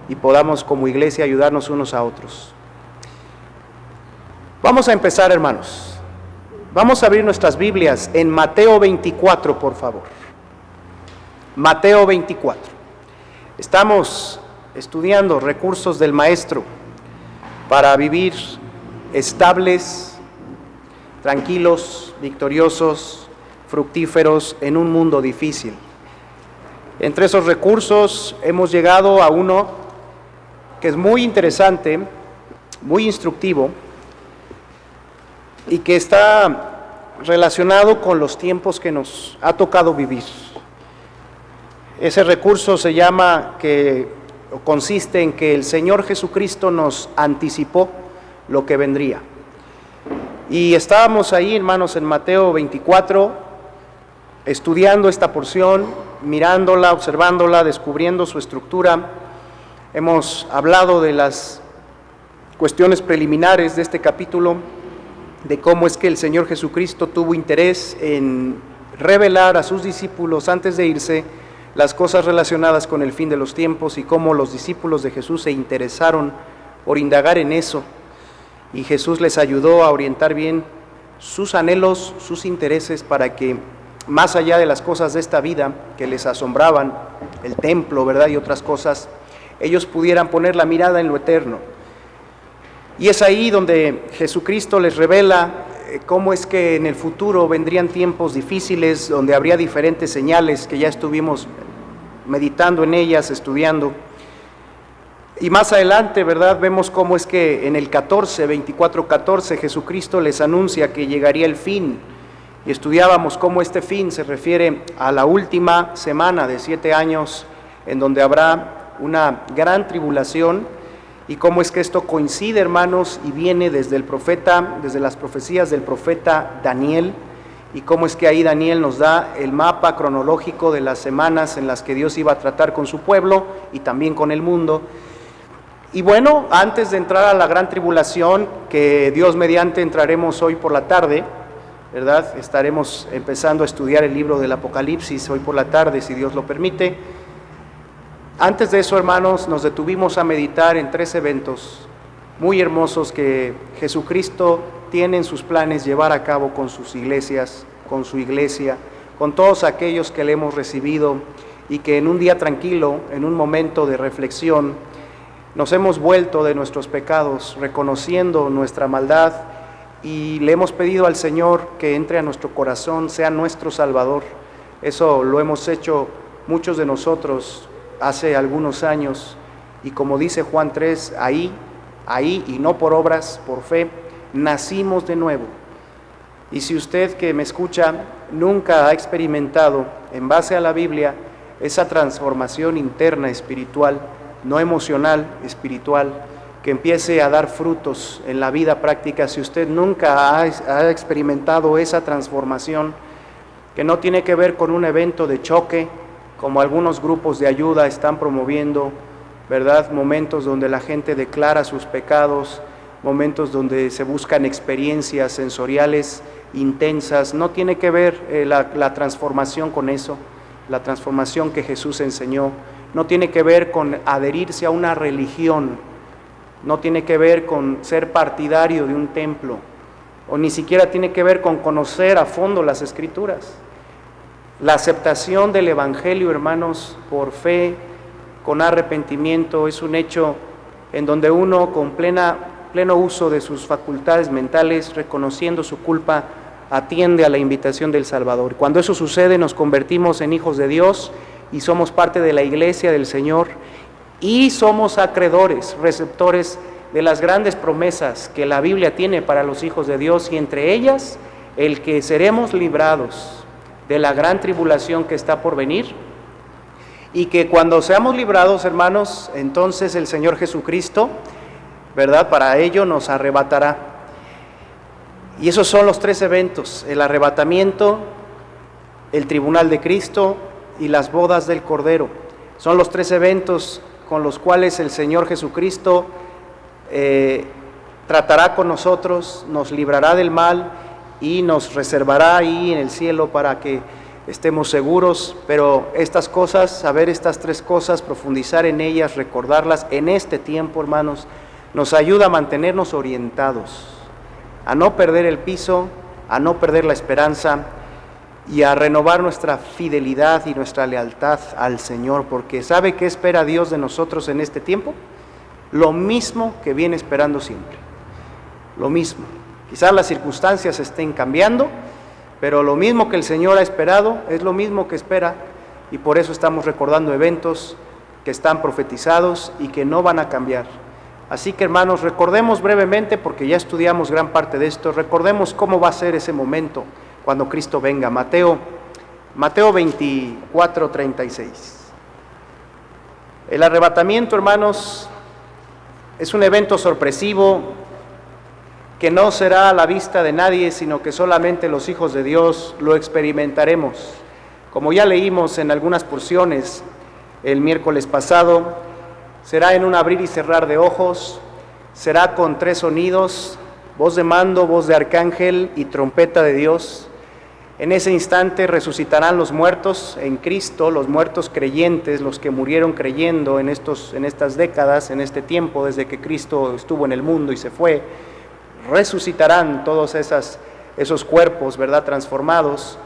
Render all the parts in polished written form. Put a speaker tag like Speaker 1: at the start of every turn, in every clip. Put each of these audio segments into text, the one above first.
Speaker 1: y podamos como iglesia ayudarnos unos a otros. Vamos a empezar, hermanos. Vamos a abrir nuestras Biblias en Mateo 24, por favor. Mateo 24. Estamos estudiando recursos del Maestro para vivir estables, tranquilos, victoriosos, fructíferos en un mundo difícil. Entre esos recursos hemos llegado a uno que es muy interesante, muy instructivo y que está relacionado con los tiempos que nos ha tocado vivir. Ese recurso consiste en que el Señor Jesucristo nos anticipó lo que vendría. Y estábamos ahí, hermanos, en Mateo 24, estudiando esta porción, mirándola, observándola, descubriendo su estructura. Hemos hablado de las cuestiones preliminares de este capítulo, de cómo es que el Señor Jesucristo tuvo interés en revelar a sus discípulos antes de irse las cosas relacionadas con el fin de los tiempos y cómo los discípulos de Jesús se interesaron por indagar en eso. Y Jesús les ayudó a orientar bien sus anhelos, sus intereses, para que más allá de las cosas de esta vida que les asombraban, el templo, ¿verdad?, y otras cosas, ellos pudieran poner la mirada en lo eterno. Y es ahí donde Jesucristo les revela cómo es que en el futuro vendrían tiempos difíciles, donde habría diferentes señales que ya estuvimos meditando en ellas, estudiando. Y más adelante, ¿verdad?, vemos cómo es que en el 24:14, Jesucristo les anuncia que llegaría el fin. Y estudiábamos cómo este fin se refiere a la última semana de 7 años, en donde habrá una gran tribulación, y cómo es que esto coincide, hermanos, y viene desde las profecías del profeta Daniel, y cómo es que ahí Daniel nos da el mapa cronológico de las semanas en las que Dios iba a tratar con su pueblo y también con el mundo. Y bueno, antes de entrar a la gran tribulación, que Dios mediante entraremos hoy por la tarde, ¿verdad? Estaremos empezando a estudiar el libro del Apocalipsis hoy por la tarde, si Dios lo permite. Antes de eso, hermanos, nos detuvimos a meditar en 3 eventos muy hermosos que Jesucristo tiene en sus planes llevar a cabo con sus iglesias, con su iglesia, con todos aquellos que le hemos recibido, y que en un día tranquilo, en un momento de reflexión, nos hemos vuelto de nuestros pecados, reconociendo nuestra maldad, y le hemos pedido al Señor que entre a nuestro corazón, sea nuestro Salvador. Eso lo hemos hecho muchos de nosotros hace algunos años, y como dice Juan 3, ahí y no por obras, por fe, nacimos de nuevo. Y si usted que me escucha nunca ha experimentado, en base a la Biblia, esa transformación interna espiritual, no emocional, espiritual, que empiece a dar frutos en la vida práctica, si usted nunca ha experimentado esa transformación, que no tiene que ver con un evento de choque, como algunos grupos de ayuda están promoviendo, ¿verdad?, momentos donde la gente declara sus pecados, momentos donde se buscan experiencias sensoriales intensas, no tiene que ver la transformación con eso, la transformación que Jesús enseñó, no tiene que ver con adherirse a una religión, no tiene que ver con ser partidario de un templo, o ni siquiera tiene que ver con conocer a fondo las Escrituras. La aceptación del Evangelio, hermanos, por fe, con arrepentimiento, es un hecho en donde uno, con pleno uso de sus facultades mentales, reconociendo su culpa, atiende a la invitación del Salvador. Cuando eso sucede, nos convertimos en hijos de Dios y somos parte de la iglesia del Señor, y somos acreedores, receptores de las grandes promesas que la Biblia tiene para los hijos de Dios, y entre ellas el que seremos librados de la gran tribulación que está por venir, y que cuando seamos librados, hermanos, entonces el Señor Jesucristo, ¿verdad?, para ello nos arrebatará. Y esos son los 3 eventos: el arrebatamiento, el tribunal de Cristo y las bodas del Cordero. Son los 3 eventos con los cuales el Señor Jesucristo tratará con nosotros, nos librará del mal y nos reservará ahí en el cielo para que estemos seguros, pero estas cosas, saber estas tres cosas, profundizar en ellas, recordarlas en este tiempo, hermanos, nos ayuda a mantenernos orientados, a no perder el piso, a no perder la esperanza y a renovar nuestra fidelidad y nuestra lealtad al Señor, porque ¿sabe qué espera Dios de nosotros en este tiempo? Lo mismo que viene esperando siempre, lo mismo. Quizás las circunstancias estén cambiando, pero lo mismo que el Señor ha esperado es lo mismo que espera, y por eso estamos recordando eventos que están profetizados y que no van a cambiar. Así que, hermanos, recordemos brevemente, porque ya estudiamos gran parte de esto, recordemos cómo va a ser ese momento cuando Cristo venga. Mateo 24, 36. El arrebatamiento, hermanos, es un evento sorpresivo que no será a la vista de nadie, sino que solamente los hijos de Dios lo experimentaremos. Como ya leímos en algunas porciones el miércoles pasado, será en un abrir y cerrar de ojos, será con tres sonidos: voz de mando, voz de arcángel y trompeta de Dios. En ese instante resucitarán los muertos en Cristo, los muertos creyentes, los que murieron creyendo en estas décadas, en este tiempo, desde que Cristo estuvo en el mundo y se fue. Resucitarán todos esos cuerpos, ¿verdad?, transformados,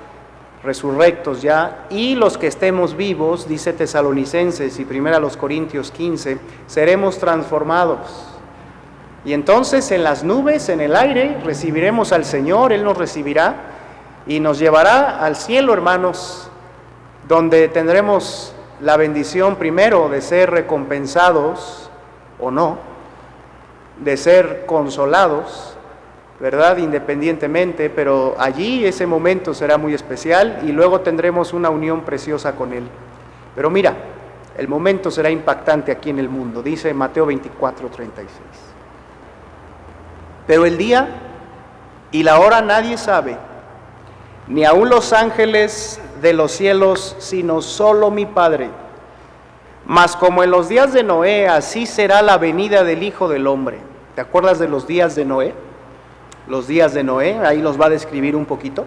Speaker 1: resurrectos ya, y los que estemos vivos, dice Tesalonicenses y 1 Corintios 15, seremos transformados. Y entonces en las nubes, en el aire, recibiremos al Señor, Él nos recibirá y nos llevará al cielo, hermanos, donde tendremos la bendición primero de ser recompensados o no, de ser consolados, ¿verdad?, independientemente, pero allí ese momento será muy especial y luego tendremos una unión preciosa con Él. Pero mira, el momento será impactante aquí en el mundo, dice Mateo 24, 36. Pero el día y la hora nadie sabe, ni aun los ángeles de los cielos, sino solo mi Padre. Mas como en los días de Noé, así será la venida del Hijo del Hombre. ¿Te acuerdas de los días de Noé? Los días de Noé, ahí los va a describir un poquito.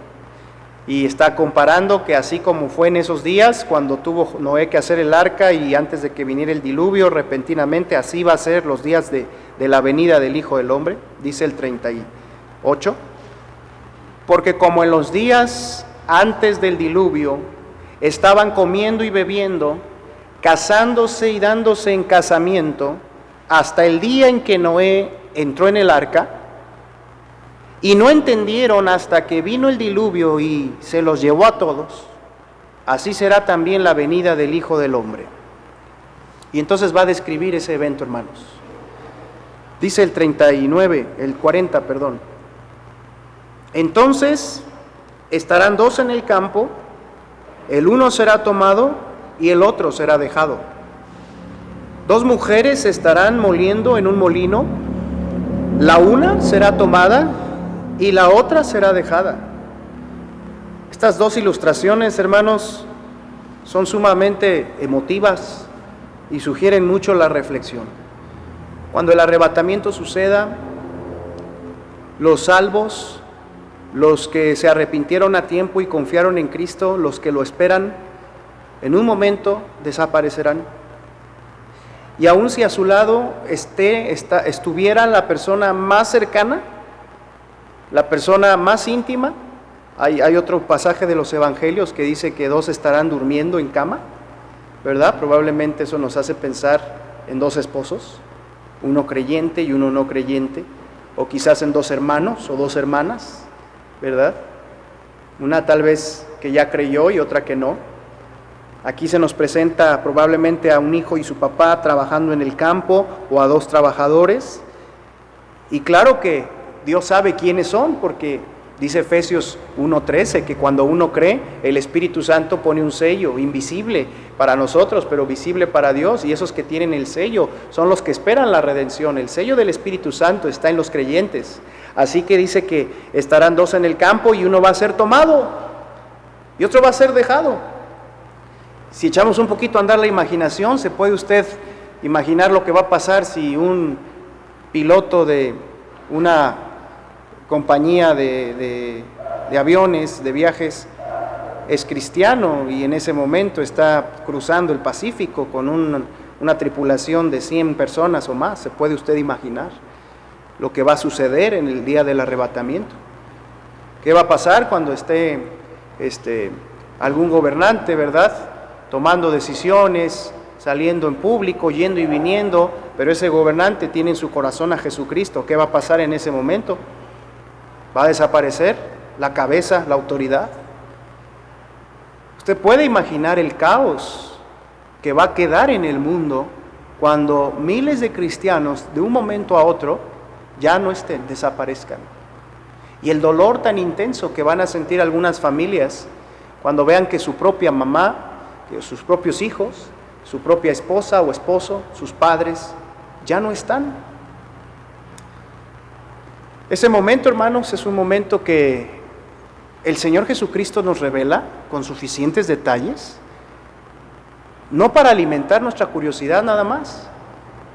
Speaker 1: Y está comparando que así como fue en esos días, cuando tuvo Noé que hacer el arca y antes de que viniera el diluvio repentinamente, así va a ser los días de la venida del Hijo del Hombre, dice el 38. Porque como en los días antes del diluvio estaban comiendo y bebiendo, casándose y dándose en casamiento, hasta el día en que Noé entró en el arca, y no entendieron hasta que vino el diluvio y se los llevó a todos, así será también la venida del Hijo del Hombre. Y entonces va a describir ese evento, hermanos. Dice el 40, perdón. Entonces estarán dos en el campo, el uno será tomado y el otro será dejado. Dos mujeres estarán moliendo en un molino, la una será tomada y la otra será dejada. Estas dos ilustraciones, hermanos, son sumamente emotivas y sugieren mucho la reflexión. Cuando el arrebatamiento suceda, los salvos, los que se arrepintieron a tiempo y confiaron en Cristo, los que lo esperan, en un momento desaparecerán. Y aun si a su lado estuviera la persona más cercana, la persona más íntima, hay otro pasaje de los evangelios que dice que dos estarán durmiendo en cama, ¿verdad? Probablemente eso nos hace pensar en dos esposos, uno creyente y uno no creyente, o quizás en dos hermanos o dos hermanas, ¿verdad? Una tal vez que ya creyó y otra que no. Aquí se nos presenta probablemente a un hijo y su papá trabajando en el campo, o a dos trabajadores. Y claro que Dios sabe quiénes son, porque dice Efesios 1:13 que cuando uno cree, el Espíritu Santo pone un sello invisible para nosotros, pero visible para Dios, y esos que tienen el sello son los que esperan la redención. El sello del Espíritu Santo está en los creyentes. Así que dice que estarán dos en el campo y uno va a ser tomado y otro va a ser dejado. Si echamos un poquito a andar la imaginación, se puede usted imaginar lo que va a pasar si un piloto de una compañía de aviones, de viajes, es cristiano y en ese momento está cruzando el Pacífico con una tripulación de 100 personas o más. ¿Se puede usted imaginar lo que va a suceder en el día del arrebatamiento? ¿Qué va a pasar cuando esté algún gobernante, verdad, tomando decisiones, saliendo en público, yendo y viniendo, pero ese gobernante tiene en su corazón a Jesucristo? ¿Qué va a pasar en ese momento? ¿Va a desaparecer la cabeza, la autoridad? Usted puede imaginar el caos que va a quedar en el mundo cuando miles de cristianos de un momento a otro ya no estén, desaparezcan. Y el dolor tan intenso que van a sentir algunas familias cuando vean que su propia mamá, que sus propios hijos, su propia esposa o esposo, sus padres, ya no están. Ese momento, hermanos, es un momento que el Señor Jesucristo nos revela con suficientes detalles, no para alimentar nuestra curiosidad nada más,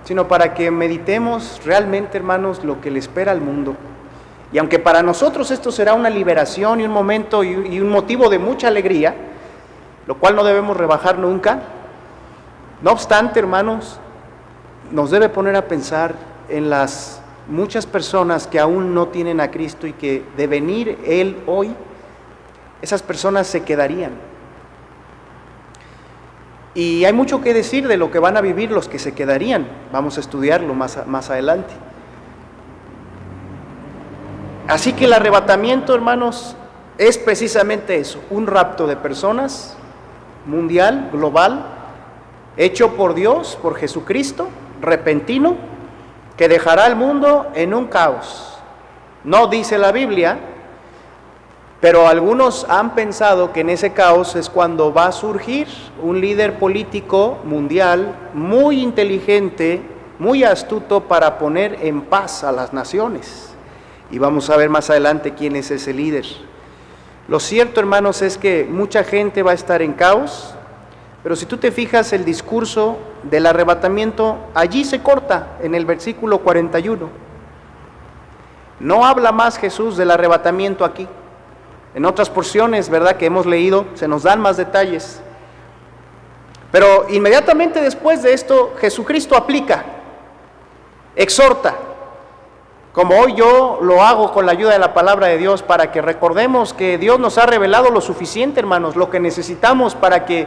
Speaker 1: sino para que meditemos realmente, hermanos, lo que le espera al mundo. Y aunque para nosotros esto será una liberación y un momento y un motivo de mucha alegría, lo cual no debemos rebajar nunca, no obstante, hermanos, nos debe poner a pensar en las muchas personas que aún no tienen a Cristo y que de venir Él hoy, esas personas se quedarían. Y hay mucho que decir de lo que van a vivir los que se quedarían. Vamos a estudiarlo más adelante. Así que el arrebatamiento, hermanos, es precisamente eso, un rapto de personas mundial, global, hecho por Dios, por Jesucristo, repentino, que dejará al mundo en un caos. No dice la Biblia, pero algunos han pensado que en ese caos es cuando va a surgir un líder político mundial muy inteligente, muy astuto para poner en paz a las naciones. Y vamos a ver más adelante quién es ese líder. Lo cierto, hermanos, es que mucha gente va a estar en caos, pero si tú te fijas, el discurso del arrebatamiento allí se corta en el versículo 41. No habla más Jesús del arrebatamiento aquí. En otras porciones, ¿verdad?, que hemos leído, se nos dan más detalles. Pero inmediatamente después de esto, Jesucristo aplica, exhorta, como hoy yo lo hago con la ayuda de la palabra de Dios, para que recordemos que Dios nos ha revelado lo suficiente, hermanos, lo que necesitamos para que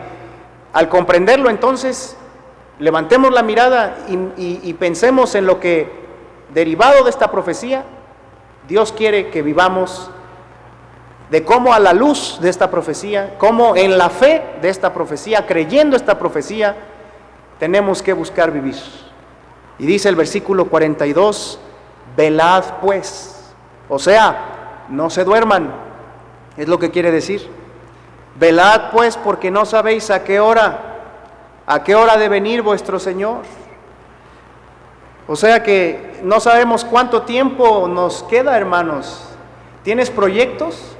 Speaker 1: al comprenderlo entonces levantemos la mirada y pensemos en lo que, derivado de esta profecía, Dios quiere que vivamos, de cómo a la luz de esta profecía, cómo en la fe de esta profecía, creyendo esta profecía, tenemos que buscar vivir. Y dice el versículo 42, velad pues, o sea, no se duerman, es lo que quiere decir. Velad pues, porque no sabéis a qué hora ha de venir vuestro Señor. O sea que no sabemos cuánto tiempo nos queda, hermanos. ¿Tienes proyectos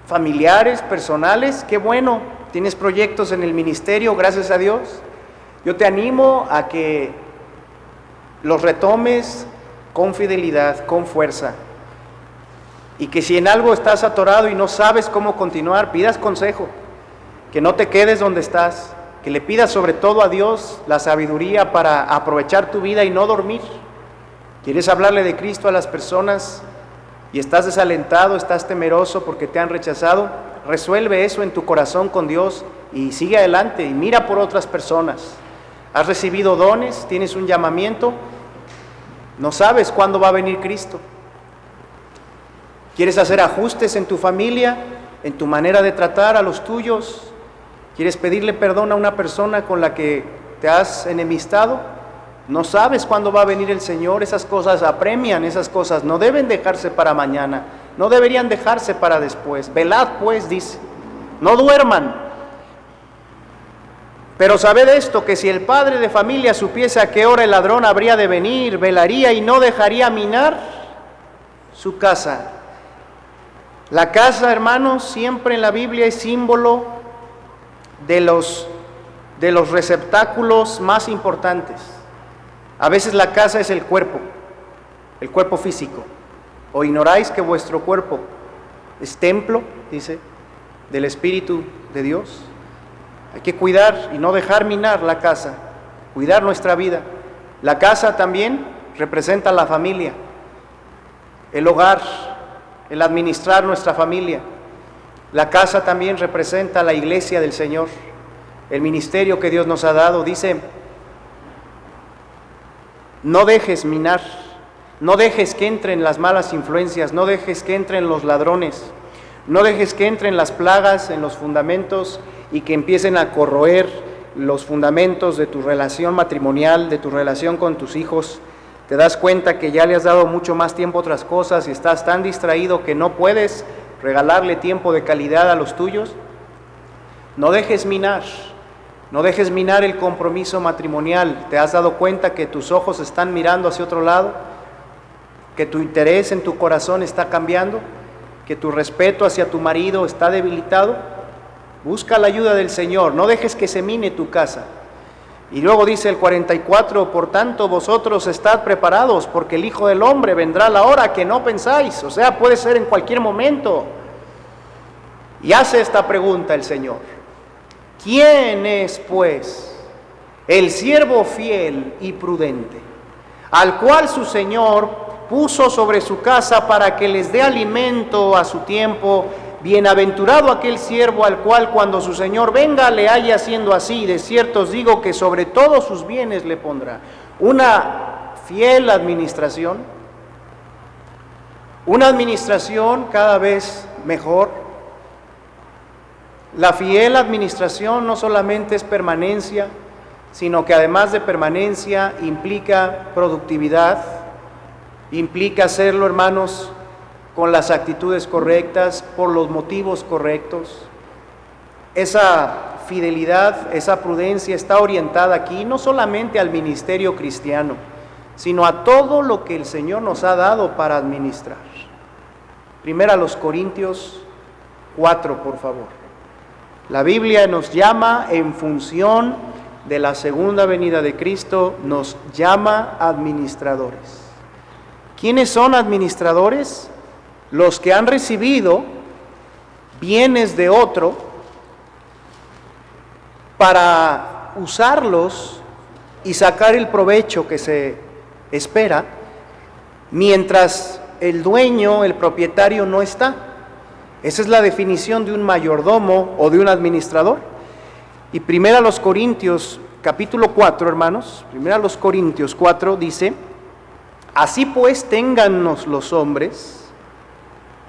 Speaker 1: familiares, personales? Qué bueno, tienes proyectos en el ministerio, gracias a Dios. Yo te animo a que los retomes con fidelidad, con fuerza. Y que si en algo estás atorado y no sabes cómo continuar, pidas consejo. Que no te quedes donde estás. Que le pidas sobre todo a Dios la sabiduría para aprovechar tu vida y no dormir. ¿Quieres hablarle de Cristo a las personas y estás desalentado, estás temeroso porque te han rechazado? Resuelve eso en tu corazón con Dios y sigue adelante y mira por otras personas. ¿Has recibido dones? ¿Tienes un llamamiento? No sabes cuándo va a venir Cristo. ¿Quieres hacer ajustes en tu familia, en tu manera de tratar a los tuyos? ¿Quieres pedirle perdón a una persona con la que te has enemistado? No sabes cuándo va a venir el Señor. Esas cosas apremian, esas cosas no deben dejarse para mañana, no deberían dejarse para después. Velad pues, dice, no duerman. Pero sabed esto, que si el padre de familia supiese a qué hora el ladrón habría de venir, velaría y no dejaría minar su casa. La casa, hermanos, siempre en la Biblia es símbolo de los receptáculos más importantes. A veces la casa es el cuerpo físico. ¿O ignoráis que vuestro cuerpo es templo, dice, del Espíritu de Dios. Hay que cuidar y no dejar minar la casa, cuidar nuestra vida. La casa también representa la familia, el hogar, el administrar nuestra familia. La casa también representa la iglesia del Señor, el ministerio que Dios nos ha dado. Dice, no dejes minar, no dejes que entren las malas influencias, no dejes que entren los ladrones, no dejes que entren las plagas en los fundamentos y que empiecen a corroer los fundamentos de tu relación matrimonial, de tu relación con tus hijos. Te das cuenta que ya le has dado mucho más tiempo a otras cosas y estás tan distraído que no puedes regalarle tiempo de calidad a los tuyos. No dejes minar el compromiso matrimonial. ¿Te has dado cuenta que tus ojos están mirando hacia otro lado? ¿Que tu interés en tu corazón está cambiando? ¿Que tu respeto hacia tu marido está debilitado? Busca la ayuda del Señor, no dejes que se mine tu casa. Y luego dice el 44, por tanto vosotros estad preparados, porque el Hijo del Hombre vendrá a la hora que no pensáis. O sea, puede ser en cualquier momento. Y hace esta pregunta el Señor: ¿quién es, pues, el siervo fiel y prudente, al cual su Señor puso sobre su casa para que les dé alimento a su tiempo? Bienaventurado aquel siervo al cual cuando su Señor venga le haya haciendo así. De cierto os digo que sobre todos sus bienes le pondrá. Una fiel administración, una administración cada vez mejor. La fiel administración no solamente es permanencia, sino que además de permanencia implica productividad, implica hacerlo, hermanos, con las actitudes correctas, por los motivos correctos. Esa fidelidad, esa prudencia está orientada aquí no solamente al ministerio cristiano, sino a todo lo que el Señor nos ha dado para administrar. Primera a los Corintios 4, por favor. La Biblia nos llama, en función de la segunda venida de Cristo, nos llama administradores. ¿Quiénes son administradores? Los que han recibido bienes de otro para usarlos y sacar el provecho que se espera mientras el dueño, el propietario, no está. Esa es la definición de un mayordomo o de un administrador. Y primera a los Corintios, capítulo 4, hermanos, primera a los Corintios 4 dice: así pues, téngannos los hombres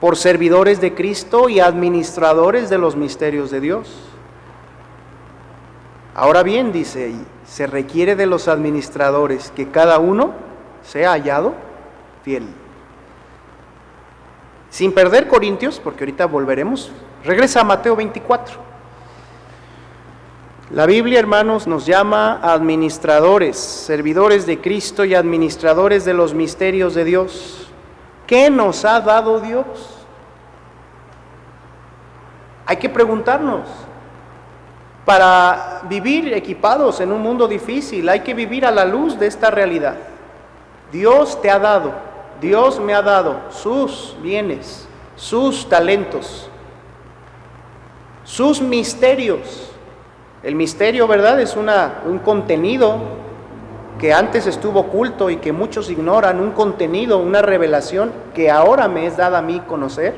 Speaker 1: por servidores de Cristo y administradores de los misterios de Dios. Ahora bien, dice ahí, se requiere de los administradores que cada uno sea hallado fiel. Sin perder Corintios, porque ahorita volveremos, regresa a Mateo 24. La Biblia, hermanos, nos llama administradores, servidores de Cristo y administradores de los misterios de Dios. ¿Qué nos ha dado Dios? Hay que preguntarnos. Para vivir equipados en un mundo difícil, hay que vivir a la luz de esta realidad. Dios te ha dado, Dios me ha dado sus bienes, sus talentos, sus misterios. El misterio, ¿verdad?, es un contenido que antes estuvo oculto y que muchos ignoran, un contenido, una revelación que ahora me es dada a mí conocer.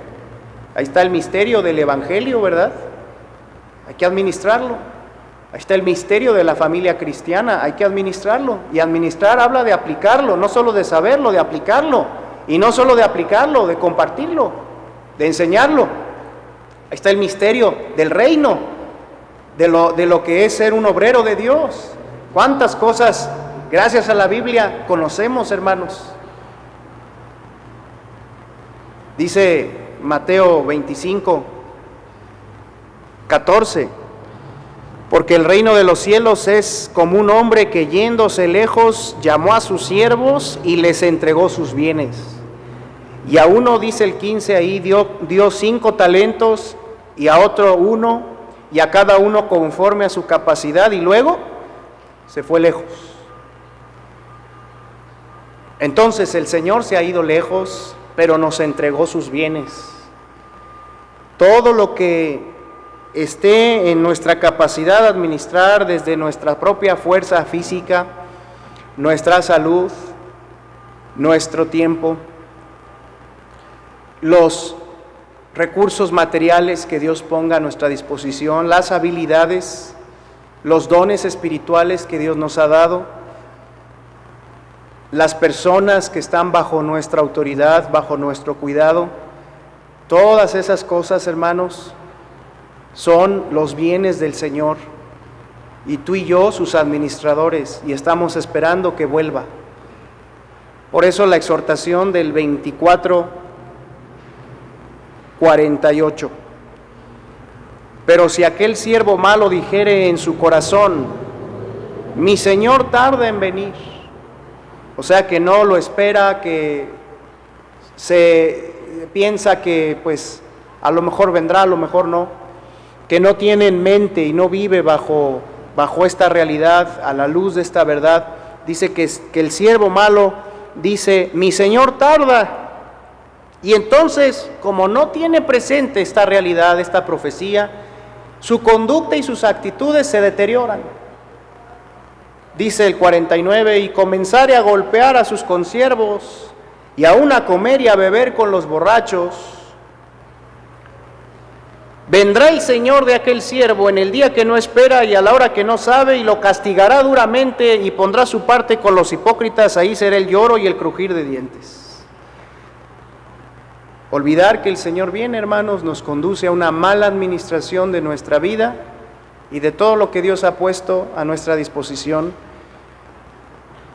Speaker 1: Ahí está el misterio del Evangelio, ¿verdad? Hay que administrarlo. Ahí está el misterio de la familia cristiana, hay que administrarlo. Y administrar habla de aplicarlo, no solo de saberlo, de aplicarlo. Y no solo de aplicarlo, de compartirlo, de enseñarlo. Ahí está el misterio del reino, de lo que es ser un obrero de Dios. ¿Cuántas cosas, gracias a la Biblia, conocemos, hermanos? Dice Mateo 25, 14, porque el reino de los cielos es como un hombre que yéndose lejos llamó a sus siervos y les entregó sus bienes. Y a uno, dice el 15 ahí, dio 5 talentos, y a otro 1, y a cada uno conforme a su capacidad, y luego se fue lejos. Entonces el Señor se ha ido lejos, pero nos entregó sus bienes. Todo lo que esté en nuestra capacidad de administrar desde nuestra propia fuerza física, nuestra salud, nuestro tiempo, los recursos materiales que Dios ponga a nuestra disposición, las habilidades, los dones espirituales que Dios nos ha dado, las personas que están bajo nuestra autoridad, bajo nuestro cuidado. Todas esas cosas, hermanos, son los bienes del Señor, y tú y yo, sus administradores, y estamos esperando que vuelva. Por eso la exhortación del 24:48. Pero si aquel siervo malo dijere en su corazón, mi Señor tarda en venir, o sea que no lo espera, que se piensa que pues a lo mejor vendrá, a lo mejor no, que no tiene en mente y no vive bajo esta realidad, a la luz de esta verdad, dice que el siervo malo dice, mi Señor tarda. Y entonces, como no tiene presente esta realidad, esta profecía, su conducta y sus actitudes se deterioran. Dice el 49, y comenzare a golpear a sus consiervos, y aún a comer y a beber con los borrachos. Vendrá el Señor de aquel siervo en el día que no espera y a la hora que no sabe, y lo castigará duramente y pondrá su parte con los hipócritas, ahí será el lloro y el crujir de dientes. Olvidar que el Señor viene, hermanos, nos conduce a una mala administración de nuestra vida y de todo lo que Dios ha puesto a nuestra disposición.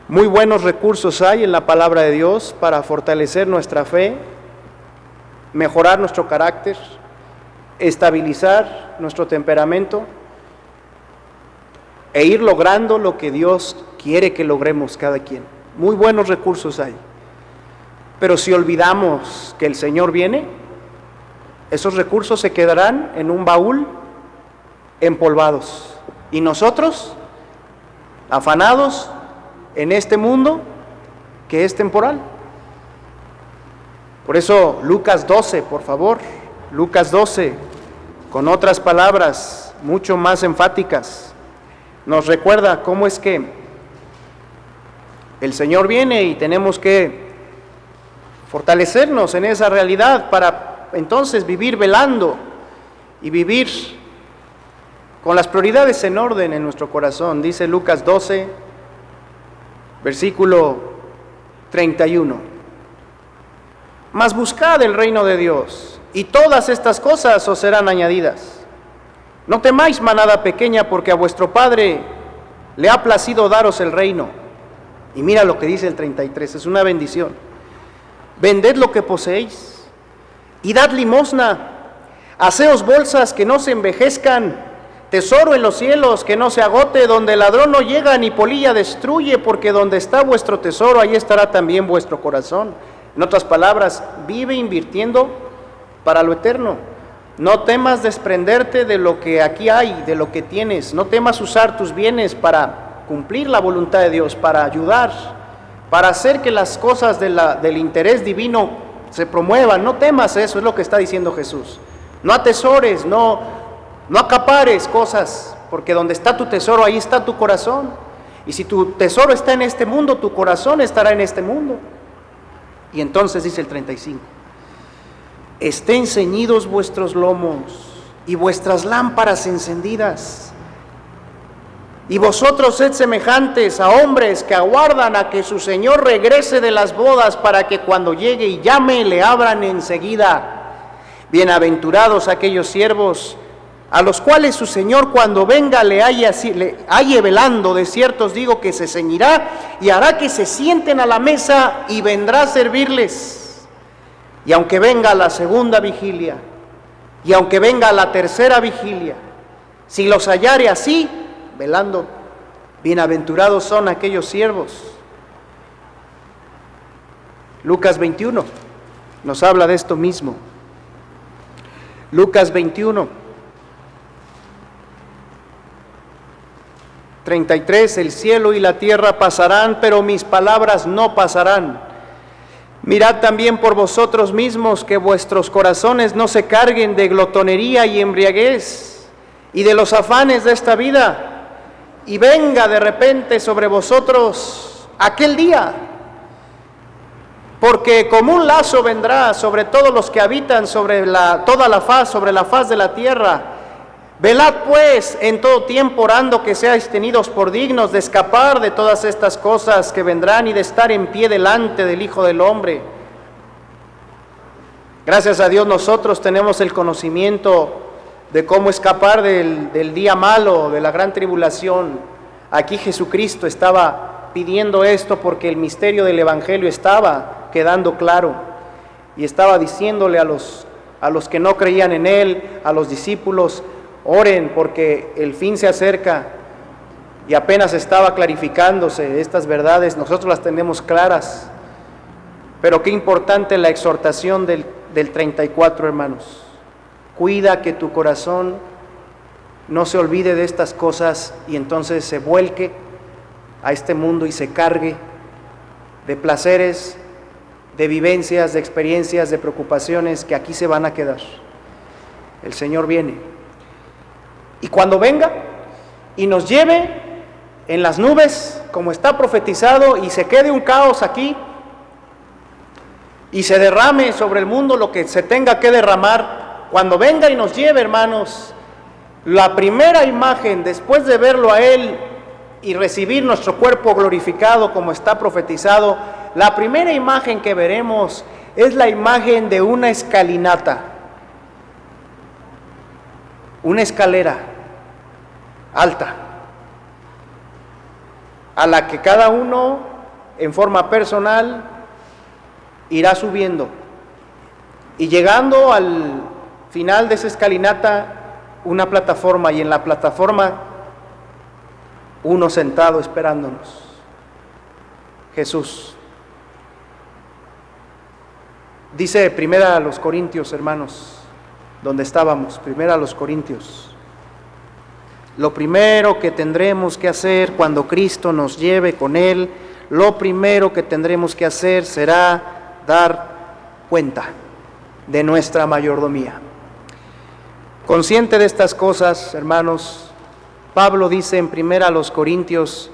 Speaker 1: Muy buenos recursos hay en la palabra de Dios para fortalecer nuestra fe, mejorar nuestro carácter, estabilizar nuestro temperamento e ir logrando lo que Dios quiere que logremos cada quien. Muy buenos recursos hay. Pero si olvidamos que el Señor viene, esos recursos se quedarán en un baúl empolvados. Y nosotros, afanados en este mundo que es temporal. Por eso, Lucas 12, por favor, Lucas 12, con otras palabras mucho más enfáticas, nos recuerda cómo es que el Señor viene y tenemos que fortalecernos en esa realidad para entonces vivir velando y vivir con las prioridades en orden en nuestro corazón. Dice Lucas 12, versículo 31. Mas buscad el reino de Dios, y todas estas cosas os serán añadidas. No temáis, manada pequeña, porque a vuestro Padre le ha placido daros el reino. Y mira lo que dice el 33, es una bendición. Vended lo que poseéis y dad limosna, haceos bolsas que no se envejezcan, tesoro en los cielos que no se agote, donde el ladrón no llega ni polilla destruye, porque donde está vuestro tesoro, ahí estará también vuestro corazón. En otras palabras, vive invirtiendo para lo eterno. No temas desprenderte de lo que aquí hay, de lo que tienes. No temas usar tus bienes para cumplir la voluntad de Dios, para ayudar, para hacer que las cosas del interés divino se promuevan. No temas eso, es lo que está diciendo Jesús. No atesores, no acapares cosas, porque donde está tu tesoro, ahí está tu corazón. Y si tu tesoro está en este mundo, tu corazón estará en este mundo. Y entonces dice el 35, estén ceñidos vuestros lomos y vuestras lámparas encendidas. Y vosotros sed semejantes a hombres que aguardan a que su Señor regrese de las bodas, para que cuando llegue y llame, le abran enseguida. Bienaventurados aquellos siervos a los cuales su Señor cuando venga le halle velando. De cierto os digo que se ceñirá y hará que se sienten a la mesa y vendrá a servirles. Y aunque venga la segunda vigilia, y aunque venga la tercera vigilia, si los hallare así, velando, bienaventurados son aquellos siervos. Lucas 21 nos habla de esto mismo. Lucas 21, 33, el cielo y la tierra pasarán, pero mis palabras no pasarán. Mirad también por vosotros mismos que vuestros corazones no se carguen de glotonería y embriaguez, y de los afanes de esta vida, y venga de repente sobre vosotros aquel día, porque como un lazo vendrá sobre todos los que habitan sobre toda la faz de la tierra. Velad pues en todo tiempo, orando que seáis tenidos por dignos de escapar de todas estas cosas que vendrán y de estar en pie delante del Hijo del Hombre. Gracias a Dios nosotros tenemos el conocimiento de cómo escapar del día malo, de la gran tribulación. Aquí Jesucristo estaba pidiendo esto porque el misterio del Evangelio estaba quedando claro y estaba diciéndole a los que no creían en Él, a los discípulos: oren porque el fin se acerca. Y apenas estaba clarificándose estas verdades, nosotros las tenemos claras, pero qué importante la exhortación del 34, hermanos. Cuida que tu corazón no se olvide de estas cosas y entonces se vuelque a este mundo y se cargue de placeres, de vivencias, de experiencias, de preocupaciones que aquí se van a quedar. El Señor viene. Y cuando venga y nos lleve en las nubes, como está profetizado, y se quede un caos aquí, y se derrame sobre el mundo lo que se tenga que derramar, cuando venga y nos lleve, hermanos, la primera imagen, después de verlo a Él y recibir nuestro cuerpo glorificado como está profetizado, la primera imagen que veremos es la imagen de una escalinata, una escalera alta, a la que cada uno en forma personal irá subiendo, y llegando al final de esa escalinata, una plataforma, y en la plataforma uno sentado esperándonos, Jesús. Dice Primera a los Corintios, hermanos, donde estábamos, Primera a los Corintios: lo primero que tendremos que hacer cuando Cristo nos lleve con Él, lo primero que tendremos que hacer será dar cuenta de nuestra mayordomía. Consciente de estas cosas, hermanos, Pablo dice en Primera a los Corintios,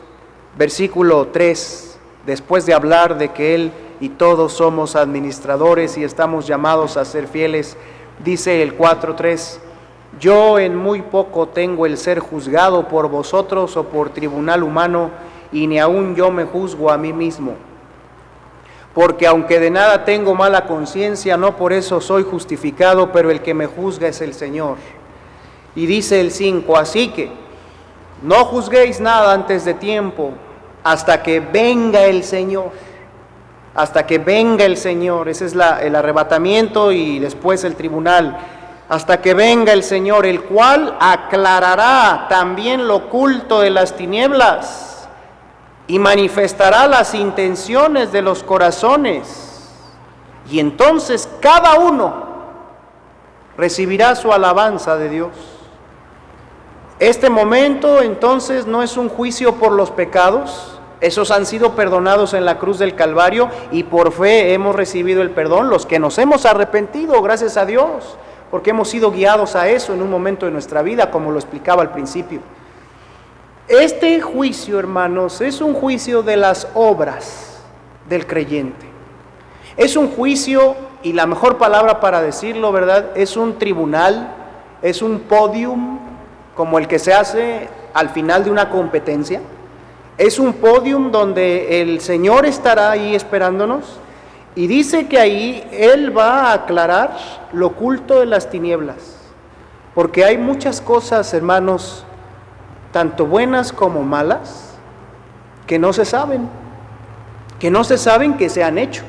Speaker 1: versículo 3, después de hablar de que él y todos somos administradores y estamos llamados a ser fieles, dice el 4:3: yo en muy poco tengo el ser juzgado por vosotros o por tribunal humano, y ni aun yo me juzgo a mí mismo. Porque aunque de nada tengo mala conciencia, no por eso soy justificado, pero el que me juzga es el Señor. Y dice el 5: así que no juzguéis nada antes de tiempo, hasta que venga el Señor. Hasta que venga el Señor, ese es el arrebatamiento y después el tribunal. Hasta que venga el Señor, el cual aclarará también lo oculto de las tinieblas y manifestará las intenciones de los corazones, y entonces cada uno recibirá su alabanza de Dios. Este momento entonces no es un juicio por los pecados, esos han sido perdonados en la cruz del Calvario y por fe hemos recibido el perdón, los que nos hemos arrepentido, gracias a Dios, porque hemos sido guiados a eso en un momento de nuestra vida, como lo explicaba al principio. Este juicio, hermanos, es un juicio de las obras del creyente. Es un juicio, y la mejor palabra para decirlo, ¿verdad?, es un tribunal, es un podium, como el que se hace al final de una competencia. Es un podium donde el Señor estará ahí esperándonos, y dice que ahí Él va a aclarar lo oculto de las tinieblas, porque hay muchas cosas, hermanos, tanto buenas como malas, que no se saben que se han hecho,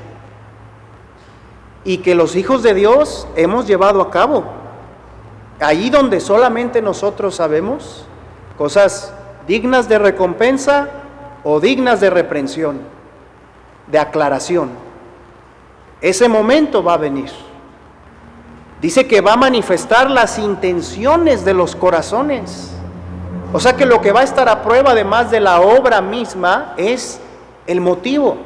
Speaker 1: y que los hijos de Dios hemos llevado a cabo. Ahí donde solamente nosotros sabemos, cosas dignas de recompensa o dignas de reprensión, de aclaración. Ese momento va a venir. Dice que va a manifestar las intenciones de los corazones. O sea que lo que va a estar a prueba, además de la obra misma, es el motivo,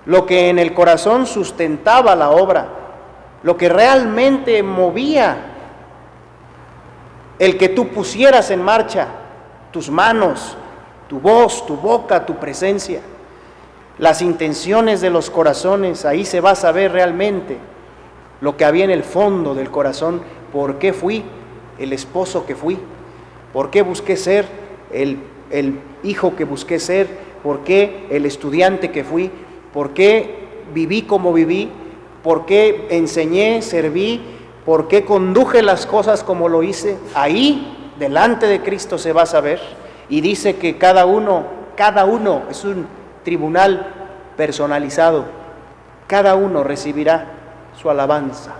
Speaker 1: lo que en el corazón sustentaba la obra, lo que realmente movía el que tú pusieras en marcha tus manos, tu voz, tu boca, tu presencia, las intenciones de los corazones. Ahí se va a saber realmente lo que había en el fondo del corazón. ¿Por qué fui el esposo que fui? ¿Por qué busqué ser el hijo que busqué ser? ¿Por qué el estudiante que fui? ¿Por qué viví como viví? ¿Por qué enseñé, serví? ¿Por qué conduje las cosas como lo hice? Ahí, delante de Cristo se va a saber. Y dice que cada uno es un tribunal personalizado. Cada uno recibirá su alabanza.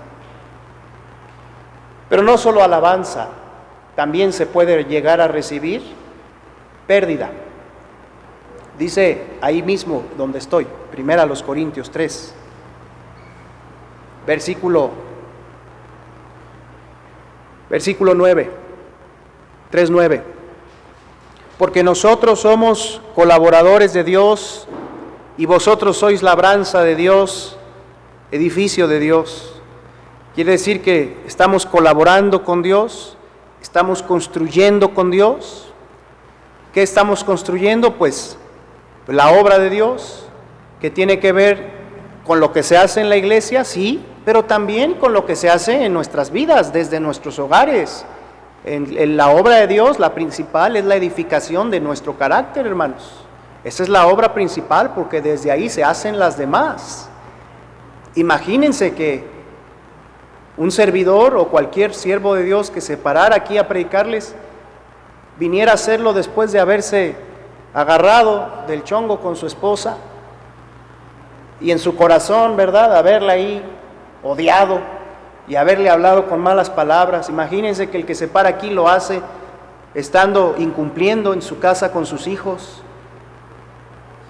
Speaker 1: Pero no solo alabanza, también se puede llegar a recibir pérdida. Dice ahí mismo donde estoy, 1 Corintios 3, versículo 9, 3:9. Porque nosotros somos colaboradores de Dios y vosotros sois labranza de Dios, edificio de Dios. Quiere decir que estamos colaborando con Dios, estamos construyendo con Dios. ¿Qué estamos construyendo? Pues la obra de Dios, que tiene que ver con lo que se hace en la iglesia, sí, pero también con lo que se hace en nuestras vidas, desde nuestros hogares. En la obra de Dios, la principal es la edificación de nuestro carácter, hermanos. Esa es la obra principal, porque desde ahí se hacen las demás. Imagínense que un servidor o cualquier siervo de Dios que se parara aquí a predicarles, viniera a hacerlo después de haberse agarrado del chongo con su esposa y en su corazón, ¿verdad?, haberla ahí odiado y haberle hablado con malas palabras. Imagínense que el que se para aquí lo hace estando incumpliendo en su casa con sus hijos.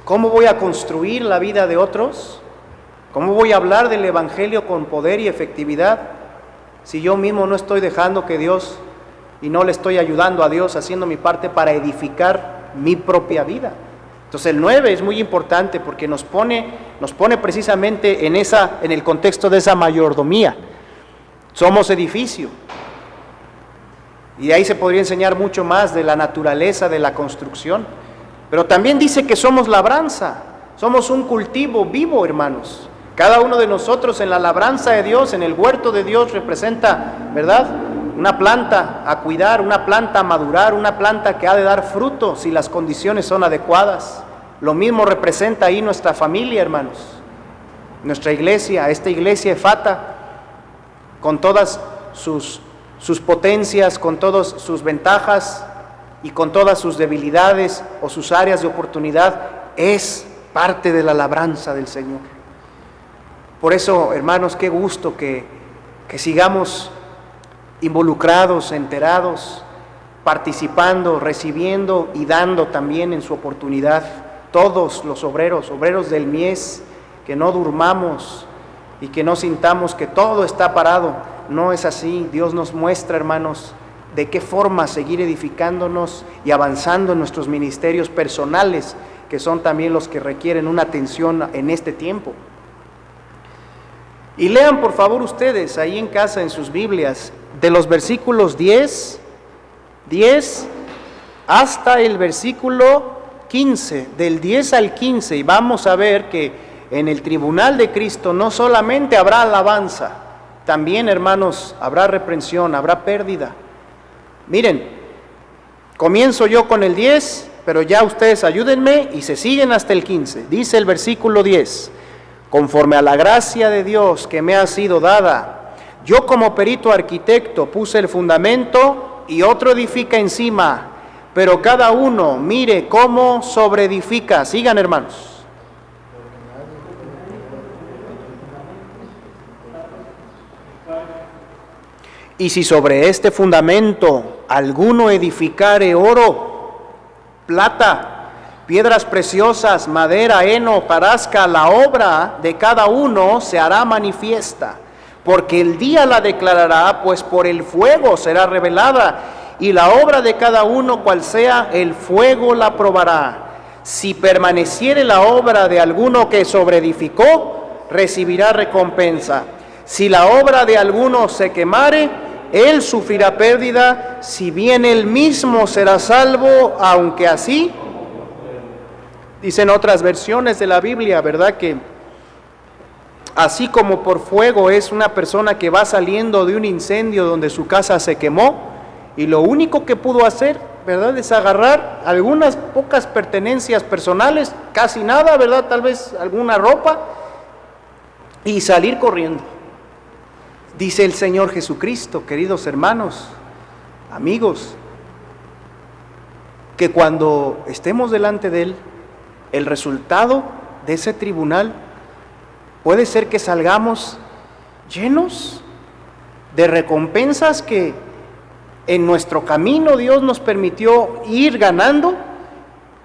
Speaker 1: ¿Cómo voy a construir la vida de otros? ¿Cómo voy a hablar del evangelio con poder y efectividad si yo mismo no estoy dejando que Dios, y no le estoy ayudando a Dios haciendo mi parte para edificar mi propia vida? Entonces el 9 es muy importante porque nos pone precisamente en el contexto de esa mayordomía. Somos edificio. Y de ahí se podría enseñar mucho más de la naturaleza de la construcción. Pero también dice que somos labranza, somos un cultivo vivo, hermanos. Cada uno de nosotros en la labranza de Dios, en el huerto de Dios, representa, ¿verdad?, una planta a cuidar, una planta a madurar, una planta que ha de dar fruto si las condiciones son adecuadas. Lo mismo representa ahí nuestra familia, hermanos, nuestra iglesia, esta iglesia Efata, con todas sus potencias, con todas sus ventajas y con todas sus debilidades o sus áreas de oportunidad, es parte de la labranza del Señor. Por eso, hermanos, qué gusto que sigamos involucrados, enterados, participando, recibiendo y dando también en su oportunidad. Todos los obreros del mies, que no durmamos y que no sintamos que todo está parado. No es así. Dios nos muestra, hermanos, de qué forma seguir edificándonos y avanzando en nuestros ministerios personales, que son también los que requieren una atención en este tiempo. Y lean por favor ustedes ahí en casa en sus Biblias, de los versículos 10 hasta el versículo 15, del 10 al 15, y vamos a ver que en el tribunal de Cristo no solamente habrá alabanza, también, hermanos, habrá reprensión, habrá pérdida. Miren, comienzo yo con el 10, pero ya ustedes ayúdenme y se siguen hasta el 15. Dice el versículo 10: conforme a la gracia de Dios que me ha sido dada, yo como perito arquitecto puse el fundamento y otro edifica encima, pero cada uno mire cómo sobreedifica. Sigan, hermanos. Y si sobre este fundamento alguno edificare oro, plata, piedras preciosas, madera, heno, hojarasca, la obra de cada uno se hará manifiesta, porque el día la declarará, pues por el fuego será revelada, y la obra de cada uno, cual sea, el fuego la probará. Si permaneciere la obra de alguno que sobreedificó, recibirá recompensa. Si la obra de alguno se quemare, él sufrirá pérdida, si bien él mismo será salvo, aunque así, dicen otras versiones de la Biblia, ¿verdad? Que así como por fuego es una persona que va saliendo de un incendio donde su casa se quemó, y lo único que pudo hacer, ¿verdad?, es agarrar algunas pocas pertenencias personales, casi nada, ¿verdad?, tal vez alguna ropa, y salir corriendo. Dice el Señor Jesucristo, queridos hermanos, amigos, que cuando estemos delante de Él, el resultado de ese tribunal puede ser que salgamos llenos de recompensas que en nuestro camino Dios nos permitió ir ganando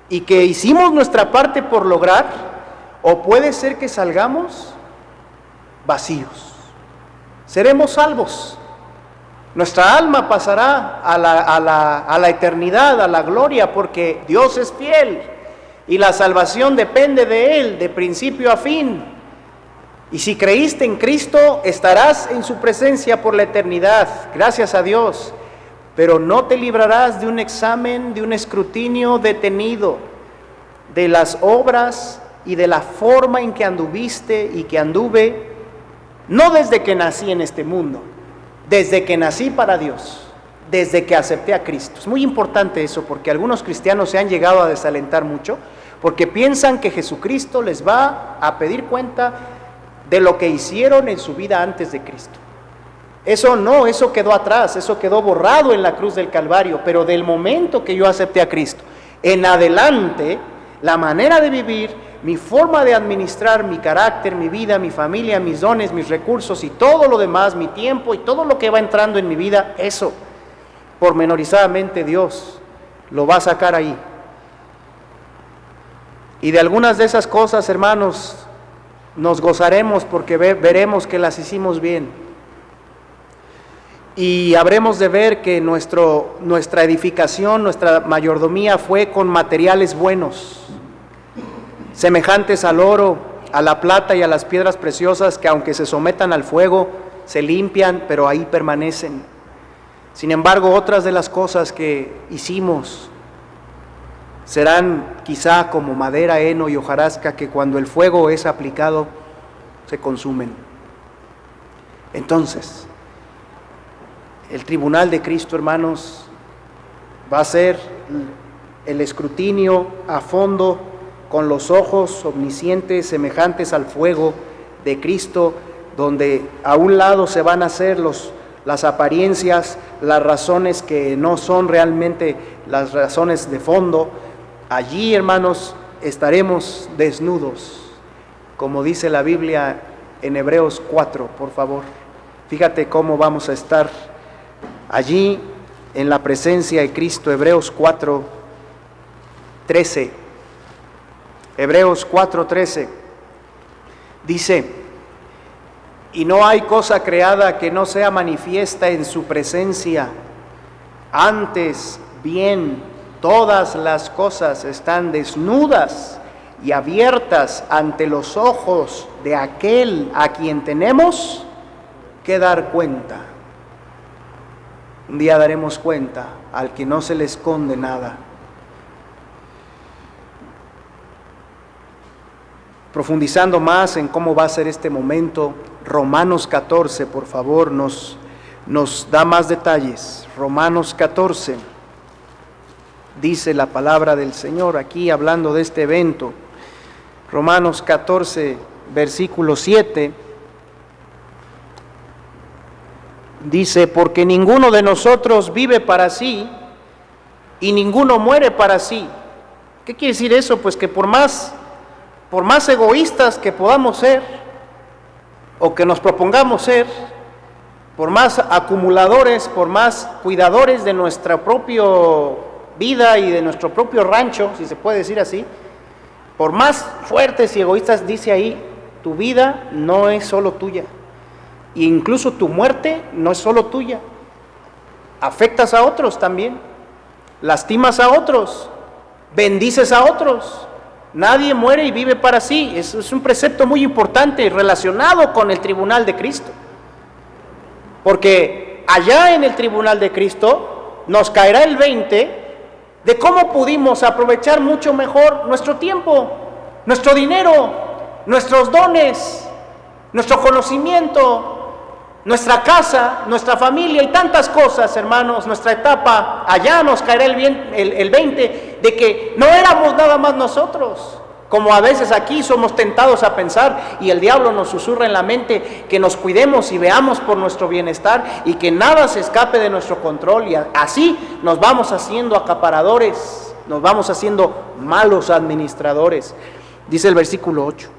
Speaker 1: y que hicimos nuestra parte por lograr, o puede ser que salgamos vacíos. Seremos salvos. Nuestra alma pasará a la eternidad, a la gloria, porque Dios es fiel y la salvación depende de Él, de principio a fin. Y si creíste en Cristo, estarás en su presencia por la eternidad, gracias a Dios. Pero no te librarás de un examen, de un escrutinio detenido, de las obras y de la forma en que anduviste y que anduve, no desde que nací en este mundo, desde que nací para Dios, desde que acepté a Cristo. Es muy importante eso, porque algunos cristianos se han llegado a desalentar mucho, porque piensan que Jesucristo les va a pedir cuenta de lo que hicieron en su vida antes de Cristo. Eso no, eso quedó atrás, eso quedó borrado en la cruz del Calvario, pero del momento que yo acepté a Cristo en adelante, la manera de vivir, mi forma de administrar mi carácter, mi vida, mi familia, mis dones, mis recursos y todo lo demás, mi tiempo y todo lo que va entrando en mi vida, eso, pormenorizadamente Dios lo va a sacar ahí. Y de algunas de esas cosas, hermanos, nos gozaremos porque veremos que las hicimos bien. Y habremos de ver que nuestra edificación, nuestra mayordomía fue con materiales buenos, semejantes al oro, a la plata y a las piedras preciosas, que aunque se sometan al fuego, se limpian, pero ahí permanecen. Sin embargo, otras de las cosas que hicimos serán quizá como madera, heno y hojarasca, que cuando el fuego es aplicado, se consumen. Entonces, el tribunal de Cristo, hermanos, va a ser el escrutinio a fondo, con los ojos omniscientes semejantes al fuego de Cristo, donde a un lado se van a hacer las apariencias, las razones que no son realmente las razones de fondo. Allí, hermanos, estaremos desnudos, como dice la Biblia en Hebreos 4, por favor. Fíjate cómo vamos a estar allí en la presencia de Cristo. Hebreos 4, 13. Hebreos 4:13 dice: y no hay cosa creada que no sea manifiesta en su presencia, antes bien todas las cosas están desnudas y abiertas ante los ojos de aquel a quien tenemos que dar cuenta. Un día daremos cuenta al que no se le esconde nada. Profundizando más en cómo va a ser este momento, Romanos 14, por favor, nos da más detalles. Romanos 14, dice la palabra del Señor aquí hablando de este evento. Romanos 14, versículo 7, dice: porque ninguno de nosotros vive para sí y ninguno muere para sí. ¿Qué quiere decir eso? Pues que por más egoístas que podamos ser, o que nos propongamos ser, por más acumuladores, por más cuidadores de nuestra propia vida y de nuestro propio rancho, si se puede decir así, por más fuertes y egoístas, dice ahí, tu vida no es solo tuya, e incluso tu muerte no es solo tuya, afectas a otros también, lastimas a otros, bendices a otros. Nadie muere y vive para sí. Es un precepto muy importante relacionado con el tribunal de Cristo. Porque allá en el tribunal de Cristo nos caerá el 20 de cómo pudimos aprovechar mucho mejor nuestro tiempo, nuestro dinero, nuestros dones, nuestro conocimiento, nuestra casa, nuestra familia y tantas cosas, hermanos, nuestra etapa. Allá nos caerá el 20 de que no éramos nada más nosotros, como a veces aquí somos tentados a pensar, y el diablo nos susurra en la mente que nos cuidemos y veamos por nuestro bienestar y que nada se escape de nuestro control, y así nos vamos haciendo acaparadores, nos vamos haciendo malos administradores. Dice el versículo 8: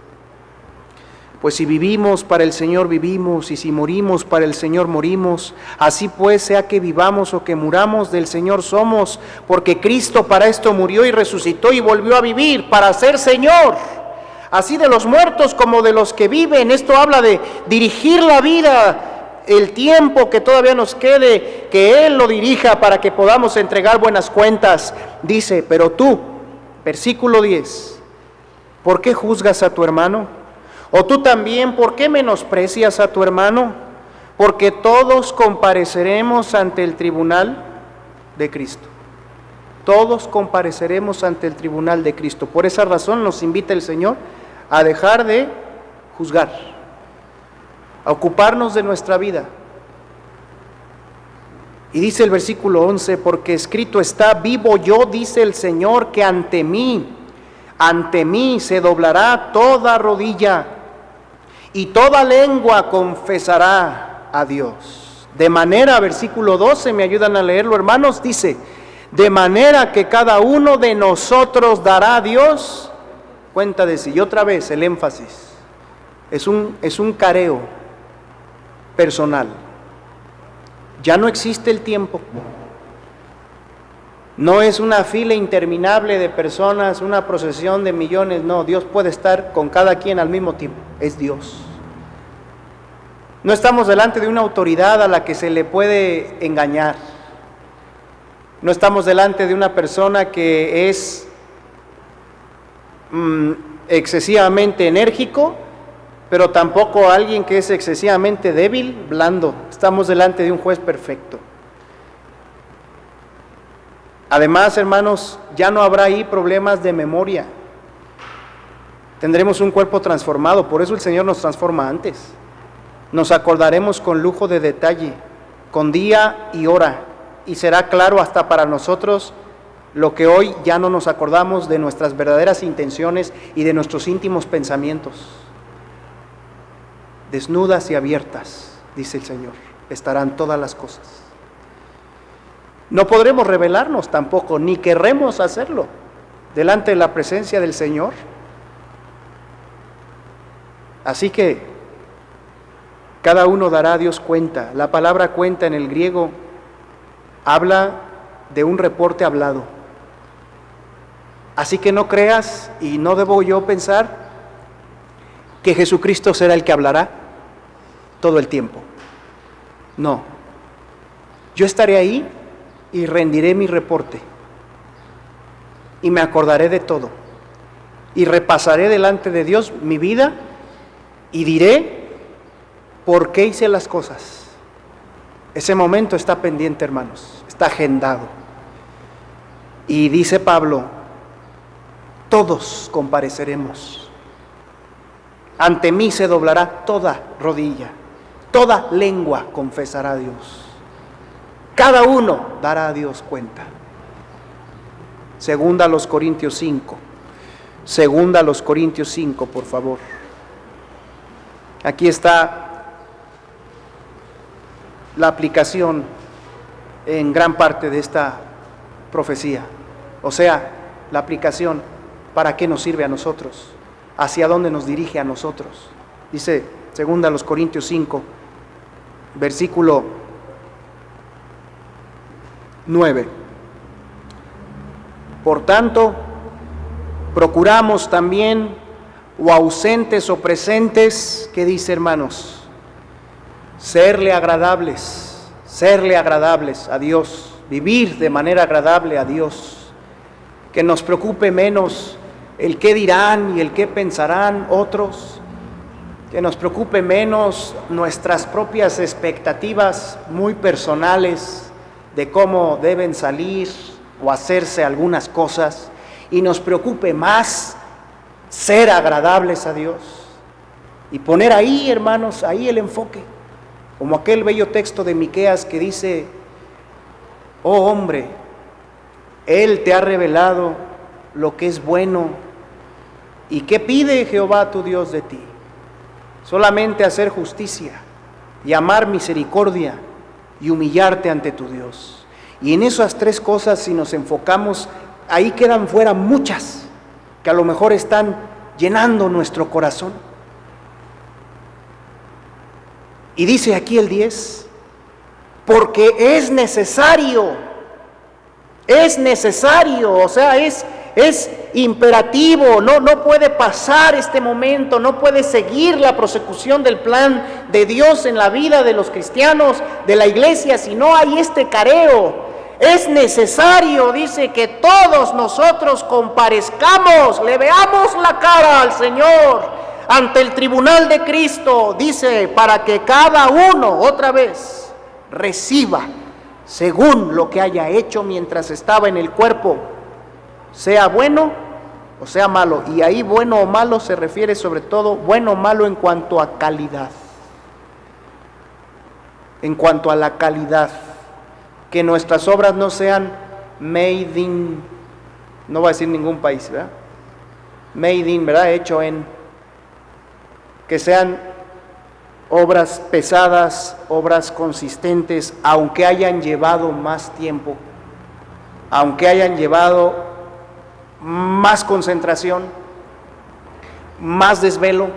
Speaker 1: pues si vivimos, para el Señor vivimos, y si morimos, para el Señor morimos. Así pues, sea que vivamos o que muramos, del Señor somos, porque Cristo para esto murió y resucitó y volvió a vivir, para ser Señor, así de los muertos como de los que viven. Esto habla de dirigir la vida, el tiempo que todavía nos quede, que Él lo dirija para que podamos entregar buenas cuentas. Dice: pero tú, versículo 10, ¿por qué juzgas a tu hermano? ¿O tú también, por qué menosprecias a tu hermano? Porque todos compareceremos ante el tribunal de Cristo. Todos compareceremos ante el tribunal de Cristo. Por esa razón nos invita el Señor a dejar de juzgar, a ocuparnos de nuestra vida. Y dice el versículo 11: porque escrito está: vivo yo, dice el Señor, que ante mí se doblará toda rodilla y toda lengua confesará a Dios. De manera, versículo 12, ¿me ayudan a leerlo, hermanos? Dice: de manera que cada uno de nosotros dará a Dios cuenta de sí. Y otra vez el énfasis, es un careo personal. Ya no existe el tiempo. No es una fila interminable de personas, una procesión de millones. No, Dios puede estar con cada quien al mismo tiempo. Es Dios. No estamos delante de una autoridad a la que se le puede engañar. No estamos delante de una persona que es excesivamente enérgico, pero tampoco alguien que es excesivamente débil, blando. Estamos delante de un juez perfecto. Además, hermanos, ya no habrá ahí problemas de memoria. Tendremos un cuerpo transformado, por eso el Señor nos transforma antes. Nos acordaremos con lujo de detalle, con día y hora, y será claro hasta para nosotros lo que hoy ya no nos acordamos, de nuestras verdaderas intenciones y de nuestros íntimos pensamientos. Desnudas y abiertas, dice el Señor, estarán todas las cosas. No podremos revelarnos tampoco, ni querremos hacerlo, delante de la presencia del Señor. Así que cada uno dará a Dios cuenta. La palabra cuenta en el griego habla de un reporte hablado. Así que no creas, y no debo yo pensar, que Jesucristo será el que hablará todo el tiempo. No. Yo estaré ahí y rendiré mi reporte. Y me acordaré de todo. Y repasaré delante de Dios mi vida y diré por qué hice las cosas. Ese momento está pendiente, hermanos, está agendado. Y dice Pablo: todos compareceremos. Ante mí se doblará toda rodilla, toda lengua confesará a Dios. Cada uno dará a Dios cuenta. Segunda a los Corintios 5. Segunda a los Corintios 5, por favor. Aquí está la aplicación en gran parte de esta profecía. O sea, la aplicación, ¿para qué nos sirve a nosotros? ¿Hacia dónde nos dirige a nosotros? Dice segunda a los Corintios 5, versículo 9. Por tanto, procuramos también, o ausentes o presentes, ¿qué dice, hermanos? Serle agradables a Dios, vivir de manera agradable a Dios, que nos preocupe menos el qué dirán y el qué pensarán otros, que nos preocupe menos nuestras propias expectativas muy personales de cómo deben salir o hacerse algunas cosas, y nos preocupe más ser agradables a Dios y poner ahí, hermanos, ahí el enfoque, como aquel bello texto de Miqueas que dice: oh hombre, Él te ha revelado lo que es bueno. ¿Y qué pide Jehová tu Dios de ti? Solamente hacer justicia y amar misericordia y humillarte ante tu Dios. Y en esas tres cosas, si nos enfocamos, ahí quedan fuera muchas que a lo mejor están llenando nuestro corazón. Y dice aquí el 10, porque es necesario, o sea, es imperativo, no puede pasar este momento, no puede seguir la prosecución del plan de Dios en la vida de los cristianos, de la iglesia, si no hay este careo. Es necesario, dice, que todos nosotros comparezcamos, le veamos la cara al Señor ante el tribunal de Cristo, dice, para que cada uno, otra vez, reciba según lo que haya hecho mientras estaba en el cuerpo, sea bueno o sea malo. Y ahí bueno o malo se refiere sobre todo bueno o malo en cuanto a calidad. En cuanto a la calidad, que nuestras obras no sean made in, no voy a decir ningún país, ¿verdad? Made in, ¿verdad? Hecho en, que sean obras pesadas, obras consistentes, aunque hayan llevado más tiempo, aunque hayan llevado más concentración, más desvelo.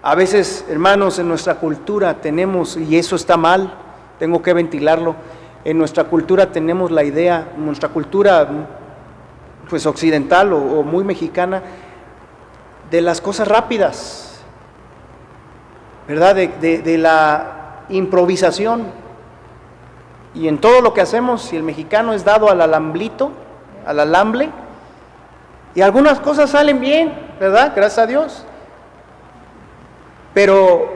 Speaker 1: A veces, hermanos, en nuestra cultura tenemos, y eso está mal, tengo que ventilarlo, en nuestra cultura tenemos la idea, nuestra cultura pues occidental o muy mexicana, de las cosas rápidas, ¿verdad? De la improvisación. Y en todo lo que hacemos, si el mexicano es dado al alamblito, al alamble, y algunas cosas salen bien, ¿verdad? Gracias a Dios. Pero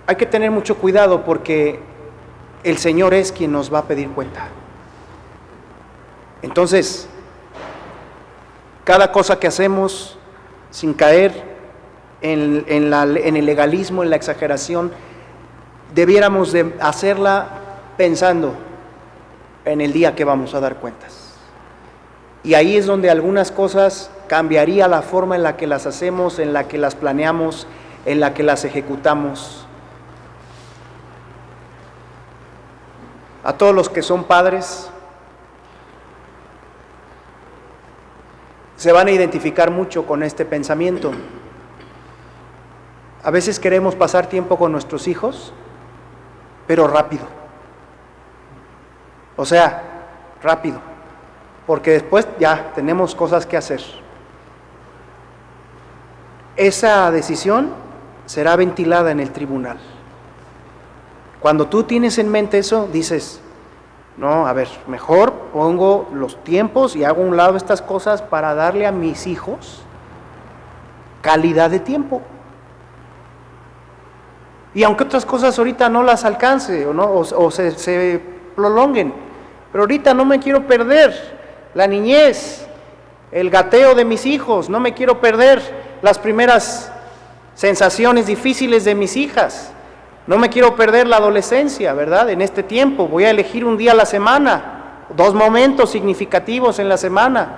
Speaker 1: hay que tener mucho cuidado porque el Señor es quien nos va a pedir cuenta. Entonces, cada cosa que hacemos sin caer en el legalismo, en la exageración, debiéramos de hacerla pensando en el día que vamos a dar cuentas. Y ahí es donde algunas cosas cambiaría la forma en la que las hacemos, en la que las planeamos, en la que las ejecutamos. A todos los que son padres, se van a identificar mucho con este pensamiento. A veces queremos pasar tiempo con nuestros hijos, pero rápido. O sea, rápido, porque después ya tenemos cosas que hacer. Esa decisión será ventilada en el tribunal. Cuando tú tienes en mente eso, dices, no, a ver, mejor pongo los tiempos y hago a un lado estas cosas para darle a mis hijos calidad de tiempo. Y aunque otras cosas ahorita no las alcance o se prolonguen, pero ahorita no me quiero perder la niñez, el gateo de mis hijos, no me quiero perder las primeras sensaciones difíciles de mis hijas, no me quiero perder la adolescencia, ¿verdad? En este tiempo voy a elegir un día a la semana, 2 momentos significativos en la semana,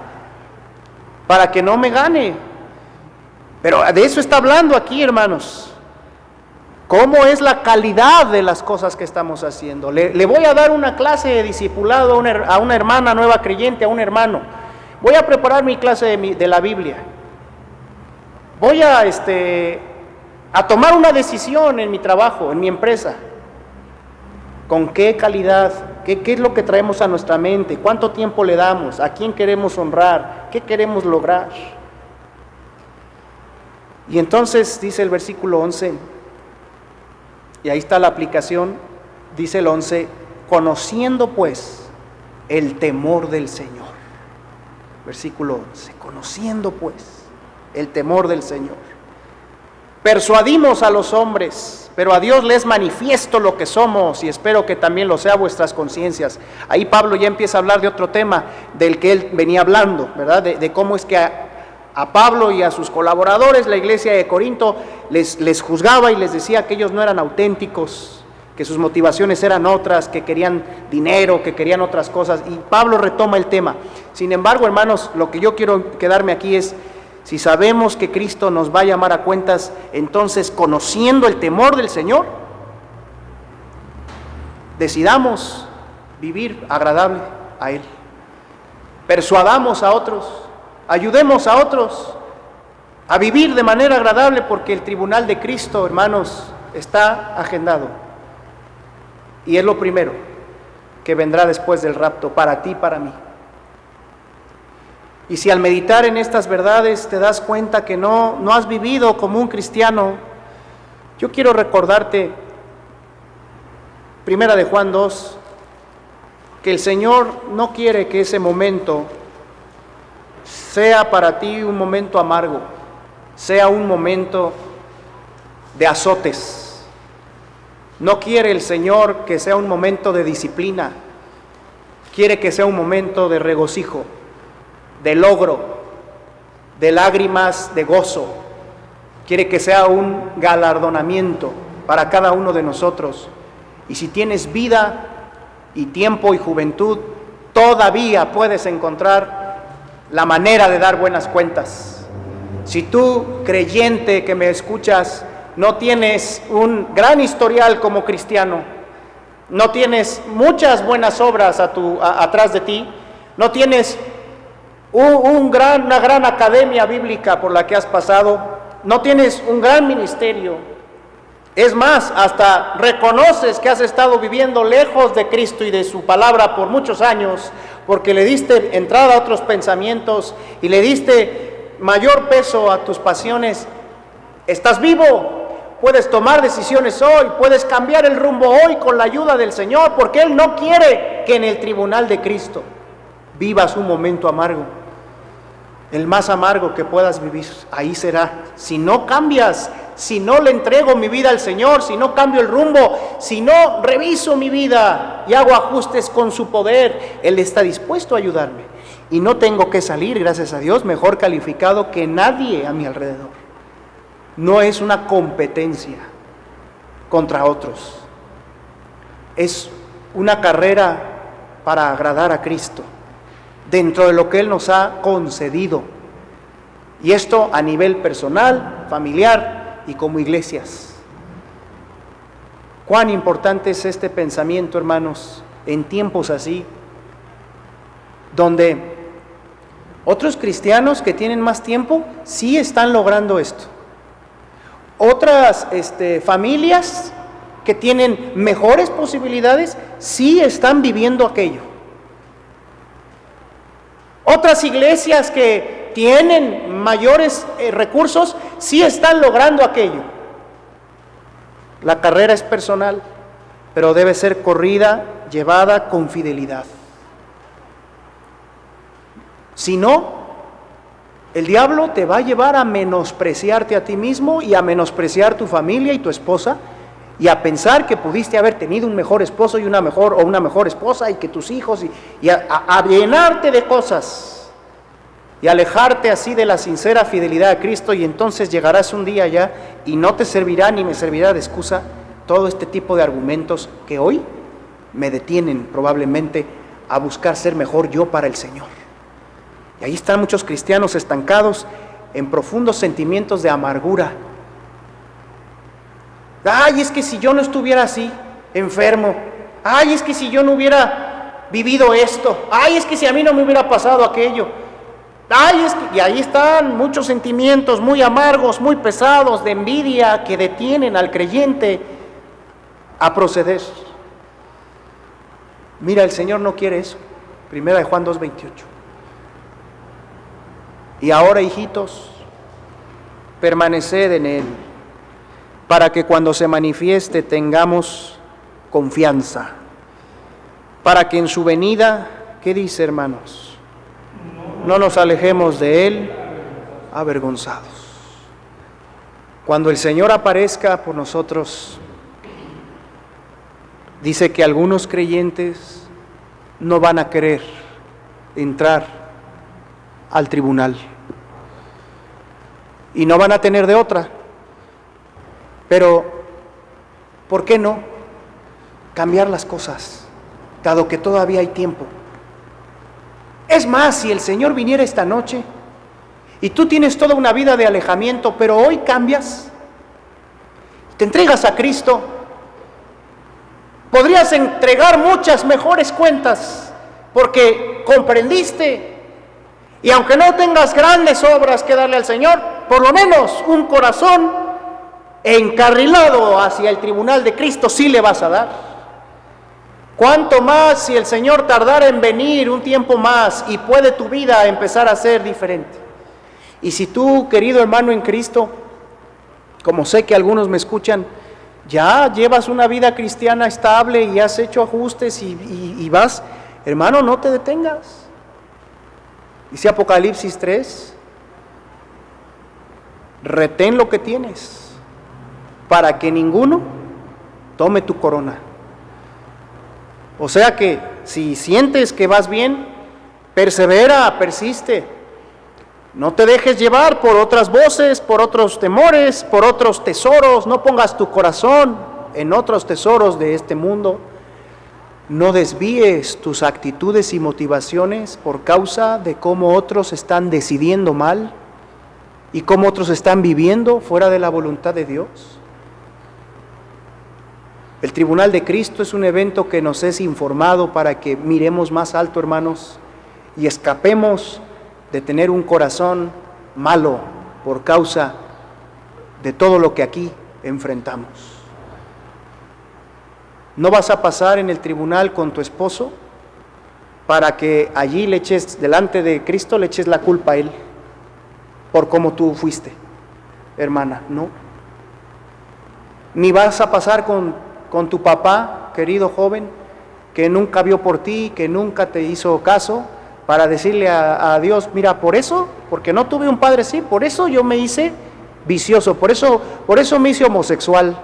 Speaker 1: para que no me gane. Pero de eso está hablando aquí, hermanos. ¿Cómo es la calidad de las cosas que estamos haciendo? Le voy a dar una clase de discipulado a una hermana nueva creyente, a un hermano. Voy a preparar mi clase de la Biblia. Voy a tomar una decisión en mi trabajo, en mi empresa. ¿Con qué calidad? ¿Qué es lo que traemos a nuestra mente? ¿Cuánto tiempo le damos? ¿A quién queremos honrar? ¿Qué queremos lograr? Y entonces dice el versículo 11, y ahí está la aplicación, dice el 11, conociendo pues el temor del Señor. Versículo 11, conociendo pues el temor del Señor. Persuadimos a los hombres, pero a Dios le es manifiesto lo que somos, y espero que también lo sea vuestras conciencias. Ahí Pablo ya empieza a hablar de otro tema del que él venía hablando, ¿verdad? De cómo es que a Pablo y a sus colaboradores, la iglesia de Corinto, les juzgaba y les decía que ellos no eran auténticos, que sus motivaciones eran otras, que querían dinero, que querían otras cosas, y Pablo retoma el tema. Sin embargo, hermanos, lo que yo quiero quedarme aquí es, si sabemos que Cristo nos va a llamar a cuentas, entonces, conociendo el temor del Señor, decidamos vivir agradable a Él. Persuadamos a otros, ayudemos a otros a vivir de manera agradable, porque el tribunal de Cristo, hermanos, está agendado. Y es lo primero que vendrá después del rapto, para ti y para mí. Y si al meditar en estas verdades te das cuenta que no has vivido como un cristiano, yo quiero recordarte, 1 de Juan 2, que el Señor no quiere que ese momento sea para ti un momento amargo, sea un momento de azotes. No quiere el Señor que sea un momento de disciplina, quiere que sea un momento de regocijo, de logro, de lágrimas de gozo. Quiere que sea un galardonamiento para cada uno de nosotros. Y si tienes vida y tiempo y juventud, todavía puedes encontrar la manera de dar buenas cuentas. Si tú, creyente que me escuchas, no tienes un gran historial como cristiano, no tienes muchas buenas obras atrás de ti, no tienes una gran academia bíblica por la que has pasado, no tienes un gran ministerio, es más, hasta reconoces que has estado viviendo lejos de Cristo y de su palabra por muchos años, porque le diste entrada a otros pensamientos y le diste mayor peso a tus pasiones, estás vivo, puedes tomar decisiones hoy, puedes cambiar el rumbo hoy con la ayuda del Señor, porque Él no quiere que en el tribunal de Cristo vivas un momento amargo. El más amargo que puedas vivir, ahí será. Si no cambias, si no le entrego mi vida al Señor, si no cambio el rumbo, si no reviso mi vida y hago ajustes con su poder, Él está dispuesto a ayudarme. Y no tengo que salir, gracias a Dios, mejor calificado que nadie a mi alrededor. No es una competencia contra otros. Es una carrera para agradar a Cristo, dentro de lo que Él nos ha concedido. Y esto a nivel personal, familiar y como iglesias. Cuán importante es este pensamiento, hermanos, en tiempos así, donde otros cristianos que tienen más tiempo sí están logrando esto. Otras familias que tienen mejores posibilidades sí están viviendo aquello. Otras iglesias que tienen mayores recursos sí están logrando aquello. La carrera es personal, pero debe ser corrida, llevada con fidelidad. Si no, el diablo te va a llevar a menospreciarte a ti mismo y a menospreciar tu familia y tu esposa, y a pensar que pudiste haber tenido un mejor esposo y una mejor esposa, y que tus hijos, y a llenarte de cosas y alejarte así de la sincera fidelidad a Cristo. Y entonces llegarás un día ya y no te servirá ni me servirá de excusa todo este tipo de argumentos que hoy me detienen probablemente a buscar ser mejor yo para el Señor. Y ahí están muchos cristianos estancados en profundos sentimientos de amargura. Ay, es que si yo no estuviera así, enfermo. Ay, es que si yo no hubiera vivido esto. Ay, es que si a mí no me hubiera pasado aquello. Ay, es que... Y ahí están muchos sentimientos muy amargos, muy pesados, de envidia, que detienen al creyente a proceder. Mira, el Señor no quiere eso. 1 Juan 2:28. Y ahora, hijitos, permaneced en Él, para que cuando se manifieste tengamos confianza, para que en su venida, ¿qué dice, hermanos? No nos alejemos de Él avergonzados. Cuando el Señor aparezca por nosotros, dice que algunos creyentes no van a querer entrar al tribunal y no van a tener de otra. Pero, ¿por qué no cambiar las cosas, dado que todavía hay tiempo? Es más, si el Señor viniera esta noche y tú tienes toda una vida de alejamiento, pero hoy cambias, te entregas a Cristo, podrías entregar muchas mejores cuentas, porque comprendiste, y aunque no tengas grandes obras que darle al Señor, por lo menos un corazón encarrilado hacia el tribunal de Cristo sí le vas a dar. ¿Cuánto más si el Señor tardara en venir un tiempo más y puede tu vida empezar a ser diferente? Y si tú, querido hermano en Cristo, como sé que algunos me escuchan, ya llevas una vida cristiana estable y has hecho ajustes y vas, hermano, no te detengas. Dice Apocalipsis 3, retén lo que tienes para que ninguno tome tu corona. O sea que si sientes que vas bien, persevera, persiste. No te dejes llevar por otras voces, por otros temores, por otros tesoros. No pongas tu corazón en otros tesoros de este mundo. No desvíes tus actitudes y motivaciones por causa de cómo otros están decidiendo mal y cómo otros están viviendo fuera de la voluntad de Dios. El Tribunal de Cristo es un evento que nos es informado para que miremos más alto, hermanos, y escapemos de tener un corazón malo por causa de todo lo que aquí enfrentamos. No vas a pasar en el tribunal con tu esposo para que allí le eches, delante de Cristo, le eches la culpa a él por cómo tú fuiste, hermana, no. Ni vas a pasar con tu papá, querido joven, que nunca vio por ti, que nunca te hizo caso, para decirle a Dios, mira, por eso, porque no tuve un padre así, por eso yo me hice vicioso, por eso me hice homosexual,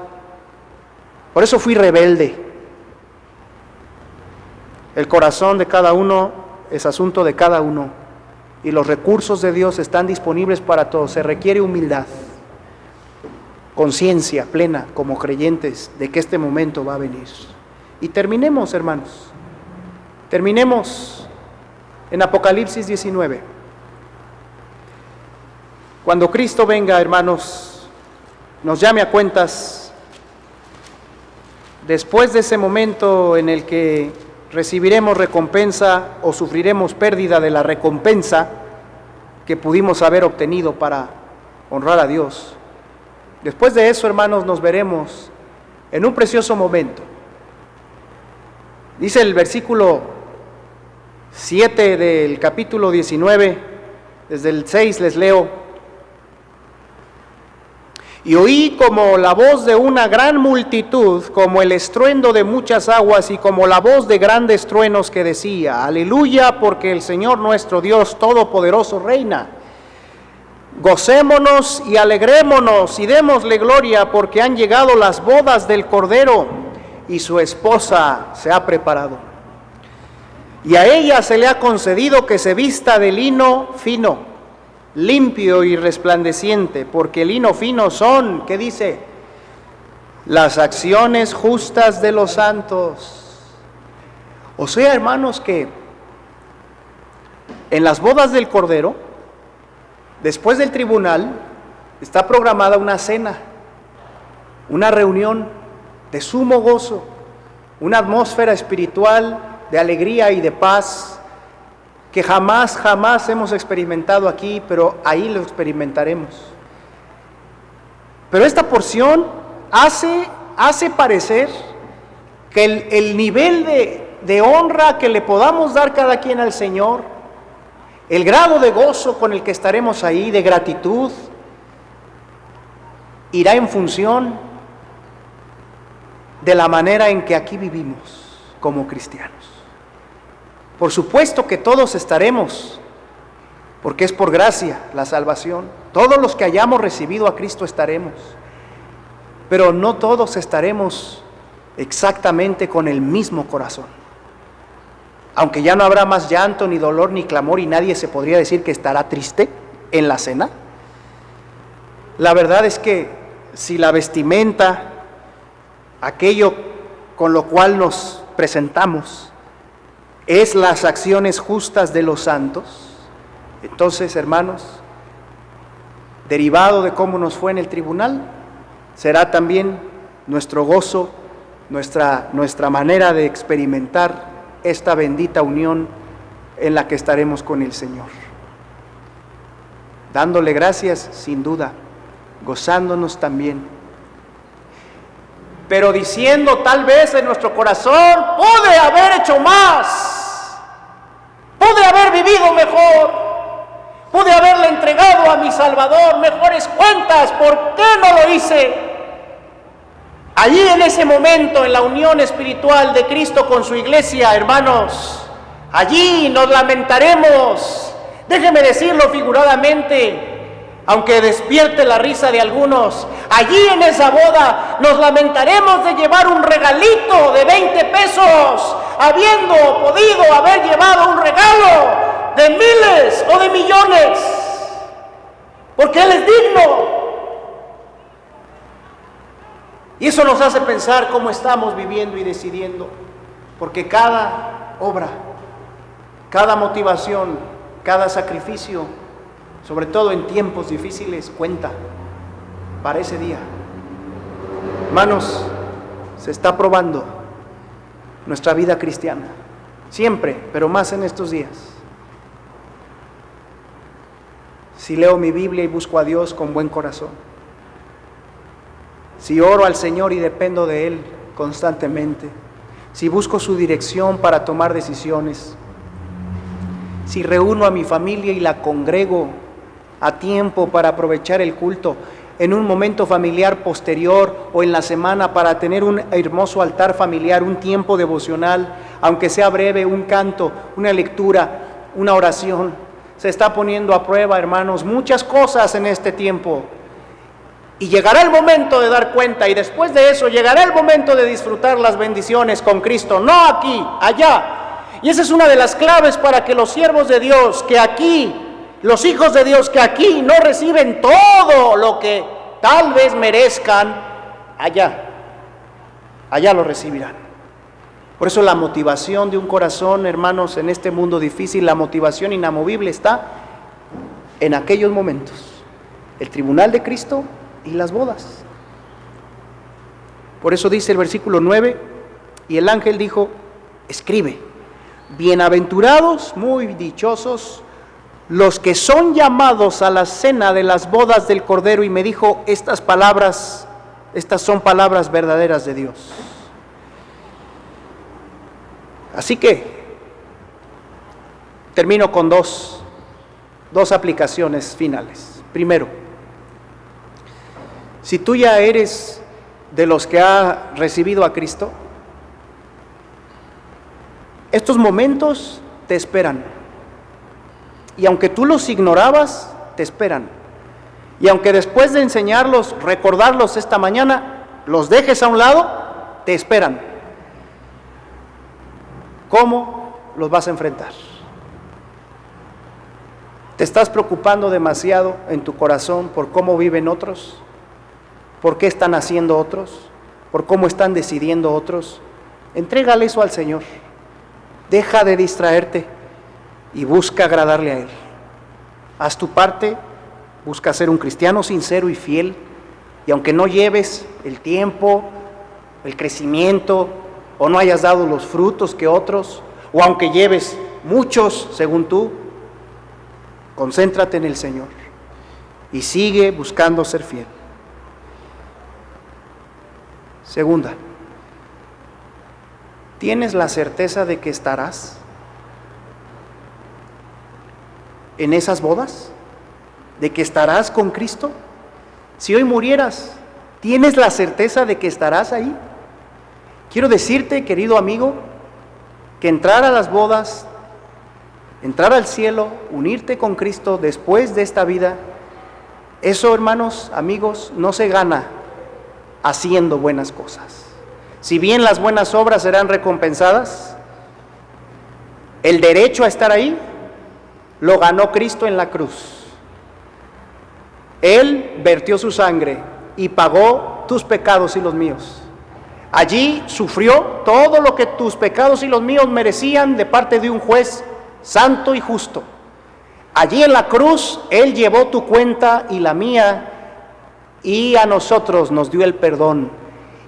Speaker 1: por eso fui rebelde. El corazón de cada uno es asunto de cada uno, y los recursos de Dios están disponibles para todos. Se requiere humildad, conciencia plena como creyentes de que este momento va a venir. Y terminemos, hermanos, terminemos en Apocalipsis 19. Cuando Cristo venga, hermanos, nos llame a cuentas, después de ese momento en el que recibiremos recompensa o sufriremos pérdida de la recompensa que pudimos haber obtenido para honrar a Dios. Después de eso, hermanos, nos veremos en un precioso momento. Dice el versículo 7 del capítulo 19, desde el 6 les leo. Y oí como la voz de una gran multitud, como el estruendo de muchas aguas y como la voz de grandes truenos que decía, aleluya, porque el Señor nuestro Dios Todopoderoso reina. Gocémonos y alegrémonos y démosle gloria, porque han llegado las bodas del Cordero y su esposa se ha preparado. Y a ella se le ha concedido que se vista de lino fino, limpio y resplandeciente, porque el lino fino son, ¿qué dice? Las acciones justas de los santos. O sea, hermanos, que en las bodas del Cordero, después del tribunal, está programada una cena, una reunión de sumo gozo, una atmósfera espiritual de alegría y de paz, que jamás hemos experimentado aquí, pero ahí lo experimentaremos. Pero esta porción hace parecer que el nivel de honra que le podamos dar cada quien al Señor, el grado de gozo con el que estaremos ahí, de gratitud, irá en función de la manera en que aquí vivimos como cristianos. Por supuesto que todos estaremos, porque es por gracia la salvación, Todos los que hayamos recibido a Cristo estaremos, pero no todos estaremos exactamente con el mismo corazón. Aunque ya no habrá más llanto, ni dolor, ni clamor, y nadie se podría decir que estará triste en la cena. La verdad es que si la vestimenta, aquello con lo cual nos presentamos, es las acciones justas de los santos, entonces, hermanos, derivado de cómo nos fue en el tribunal, será también nuestro gozo, nuestra manera de experimentar esta bendita unión en la que estaremos con el Señor. Dándole gracias, sin duda, gozándonos también, pero diciendo tal vez en nuestro corazón: pude haber hecho más, pude haber vivido mejor, pude haberle entregado a mi Salvador mejores cuentas, ¿por qué no lo hice? Allí en ese momento, en la unión espiritual de Cristo con su iglesia, hermanos, allí nos lamentaremos. Déjeme decirlo figuradamente, aunque despierte la risa de algunos, allí en esa boda nos lamentaremos de llevar un regalito de 20 pesos, habiendo podido haber llevado un regalo de miles o de millones, porque Él es digno. Y eso nos hace pensar cómo estamos viviendo y decidiendo, porque cada obra, cada motivación, cada sacrificio, sobre todo en tiempos difíciles, cuenta para ese día. Hermanos, se está probando nuestra vida cristiana, siempre, pero más en estos días. Si leo mi Biblia y busco a Dios con buen corazón, si oro al Señor y dependo de Él constantemente, si busco su dirección para tomar decisiones, si reúno a mi familia y la congrego a tiempo para aprovechar el culto en un momento familiar posterior o en la semana para tener un hermoso altar familiar, un tiempo devocional, aunque sea breve, un canto, una lectura, una oración. Se está poniendo a prueba, hermanos, muchas cosas en este tiempo. Y llegará el momento de dar cuenta, y después de eso llegará el momento de disfrutar las bendiciones con Cristo, no aquí, allá. Y esa es una de las claves para que los siervos de Dios, que aquí, los hijos de Dios, que aquí no reciben todo lo que tal vez merezcan, allá lo recibirán. Por eso la motivación de un corazón, hermanos, en este mundo difícil, la motivación inamovible está en aquellos momentos, el tribunal de Cristo y las bodas. Por eso dice el versículo 9, y el ángel dijo: escribe, bienaventurados, muy dichosos, los que son llamados a la cena de las bodas del Cordero. Y me dijo: estas son palabras verdaderas de Dios. Así que termino con dos aplicaciones finales. Primero, si tú ya eres de los que ha recibido a Cristo, estos momentos te esperan. Y aunque tú los ignorabas, te esperan. Y aunque después de enseñarlos, recordarlos esta mañana, los dejes a un lado, te esperan. ¿Cómo los vas a enfrentar? ¿Te estás preocupando demasiado en tu corazón por cómo viven otros? ¿Por qué están haciendo otros? ¿Por cómo están decidiendo otros? Entrégale eso al Señor. Deja de distraerte y busca agradarle a Él. Haz tu parte, busca ser un cristiano sincero y fiel, y aunque no lleves el tiempo, el crecimiento, o no hayas dado los frutos que otros, o aunque lleves muchos según tú, concéntrate en el Señor y sigue buscando ser fiel. Segunda, ¿tienes la certeza de que estarás en esas bodas? ¿De que estarás con Cristo? Si hoy murieras, ¿tienes la certeza de que estarás ahí? Quiero decirte, querido amigo, que entrar a las bodas, entrar al cielo, unirte con Cristo después de esta vida, Eso, hermanos, amigos, no se gana haciendo buenas cosas. Si bien las buenas obras serán recompensadas, el derecho a estar ahí lo ganó Cristo en la cruz. Él vertió su sangre y pagó tus pecados y los míos. Allí sufrió todo lo que tus pecados y los míos merecían de parte de un juez santo y justo. Allí en la cruz Él llevó tu cuenta y la mía, y a nosotros nos dio el perdón.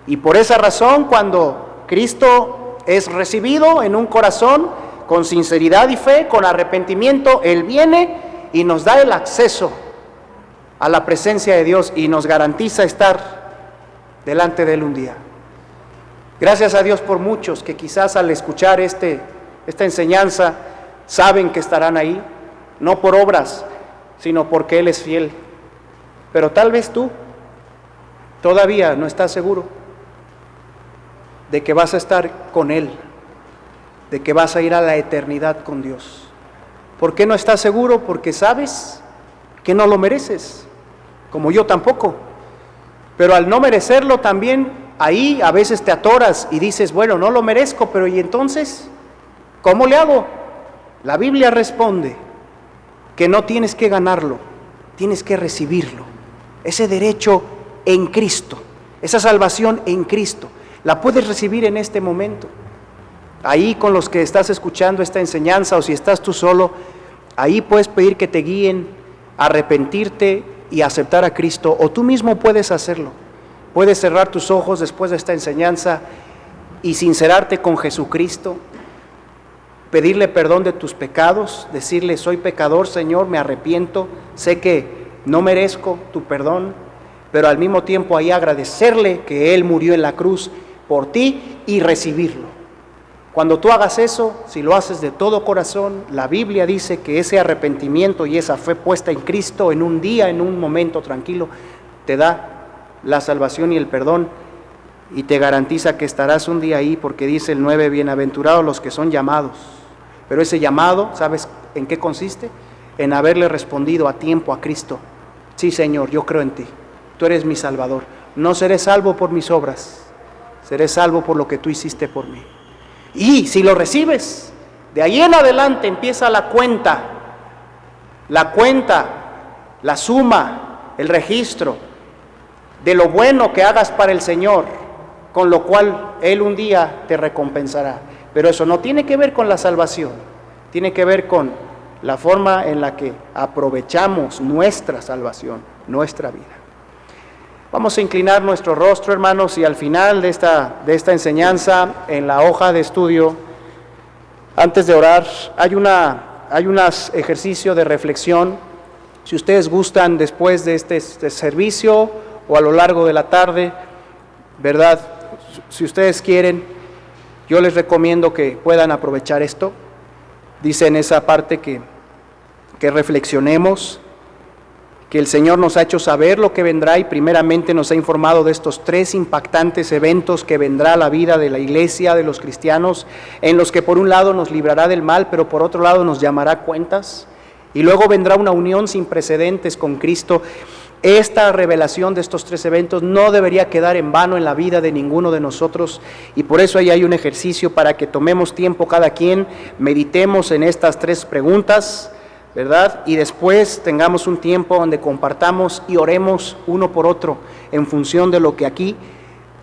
Speaker 1: Y por esa razón, cuando Cristo es recibido en un corazón con sinceridad y fe, con arrepentimiento, Él viene y nos da el acceso a la presencia de Dios y nos garantiza estar delante de Él un día. Gracias a Dios por muchos que quizás al escuchar esta enseñanza saben que estarán ahí, no por obras, sino porque Él es fiel. Pero tal vez tú todavía no estás seguro de que vas a estar con Él, de que vas a ir a la eternidad con Dios. ¿Por qué no estás seguro? Porque sabes que no lo mereces, como yo tampoco. Pero al no merecerlo también, ahí a veces te atoras y dices, bueno, no lo merezco, pero ¿y entonces cómo le hago? La Biblia responde que no tienes que ganarlo, tienes que recibirlo. Ese derecho en Cristo, esa salvación en Cristo, la puedes recibir en este momento. Ahí con los que estás escuchando esta enseñanza, o si estás tú solo, ahí puedes pedir que te guíen, arrepentirte y aceptar a Cristo, o tú mismo puedes hacerlo. Puedes cerrar tus ojos después de esta enseñanza y sincerarte con Jesucristo, pedirle perdón de tus pecados, decirle, soy pecador, Señor, me arrepiento, sé que no merezco tu perdón, pero al mismo tiempo ahí agradecerle que Él murió en la cruz por ti y recibirlo. Cuando tú hagas eso, si lo haces de todo corazón, la Biblia dice que ese arrepentimiento y esa fe puesta en Cristo en un día, en un momento tranquilo, te da la salvación y el perdón y te garantiza que estarás un día ahí, porque dice el 9, bienaventurados los que son llamados. Pero ese llamado, ¿sabes en qué consiste? En haberle respondido a tiempo a Cristo. Sí, Señor, yo creo en ti, tú eres mi Salvador. No seré salvo por mis obras, seré salvo por lo que tú hiciste por mí. Y si lo recibes, de ahí en adelante empieza la cuenta, la suma, el registro de lo bueno que hagas para el Señor, con lo cual Él un día te recompensará. Pero eso no tiene que ver con la salvación, tiene que ver con la forma en la que aprovechamos nuestra salvación, nuestra vida. Vamos a inclinar nuestro rostro, hermanos, y al final de esta enseñanza, en la hoja de estudio, antes de orar, hay un ejercicio de reflexión. Si ustedes gustan, después de este servicio o a lo largo de la tarde, ¿verdad? Si ustedes quieren, yo les recomiendo que puedan aprovechar esto. Dice en esa parte que reflexionemos, que el Señor nos ha hecho saber lo que vendrá y primeramente nos ha informado de estos 3 impactantes eventos que vendrá a la vida de la iglesia, de los cristianos, en los que por un lado nos librará del mal, pero por otro lado nos llamará cuentas, y luego vendrá una unión sin precedentes con Cristo. Esta revelación de estos 3 eventos no debería quedar en vano en la vida de ninguno de nosotros, y por eso ahí hay un ejercicio para que tomemos tiempo cada quien, meditemos en estas 3 preguntas, ¿verdad? Y después tengamos un tiempo donde compartamos y oremos uno por otro en función de lo que aquí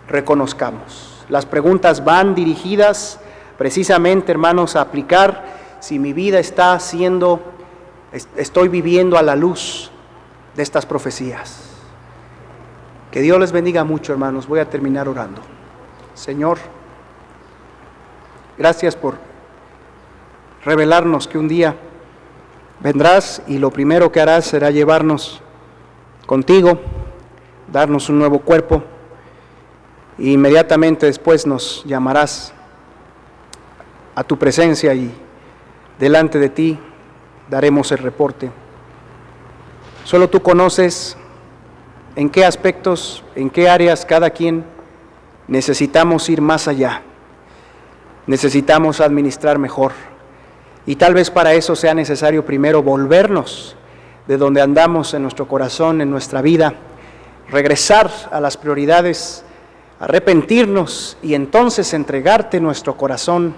Speaker 1: reconozcamos. Las preguntas van dirigidas precisamente, hermanos, a aplicar si mi vida estoy viviendo a la luz de estas profecías. Que Dios les bendiga mucho, hermanos. Voy a terminar orando. Señor, gracias por revelarnos que un día vendrás y lo primero que harás será llevarnos contigo, darnos un nuevo cuerpo, e inmediatamente después nos llamarás a tu presencia y delante de ti daremos el reporte. Solo tú conoces en qué aspectos, en qué áreas cada quien necesitamos ir más allá, necesitamos administrar mejor. Y tal vez para eso sea necesario primero volvernos de donde andamos en nuestro corazón, en nuestra vida, regresar a las prioridades, arrepentirnos y entonces entregarte nuestro corazón.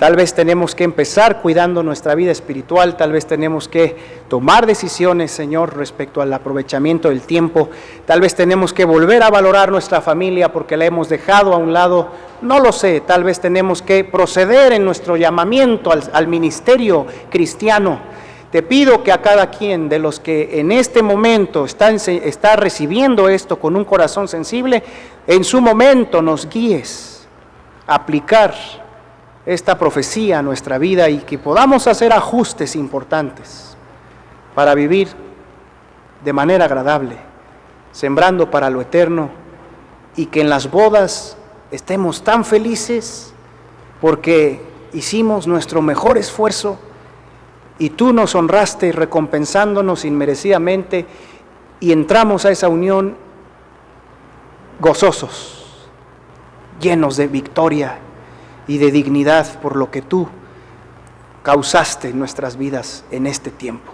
Speaker 1: Tal vez tenemos que empezar cuidando nuestra vida espiritual, tal vez tenemos que tomar decisiones, Señor, respecto al aprovechamiento del tiempo, tal vez tenemos que volver a valorar nuestra familia porque la hemos dejado a un lado, no lo sé, tal vez tenemos que proceder en nuestro llamamiento al ministerio cristiano. Te pido que a cada quien de los que en este momento está recibiendo esto con un corazón sensible, en su momento nos guíes a aplicar esta profecía a nuestra vida y que podamos hacer ajustes importantes para vivir de manera agradable, sembrando para lo eterno, y que en las bodas estemos tan felices porque hicimos nuestro mejor esfuerzo y tú nos honraste recompensándonos inmerecidamente y entramos a esa unión gozosos, llenos de victoria y de dignidad por lo que tú causaste en nuestras vidas en este tiempo.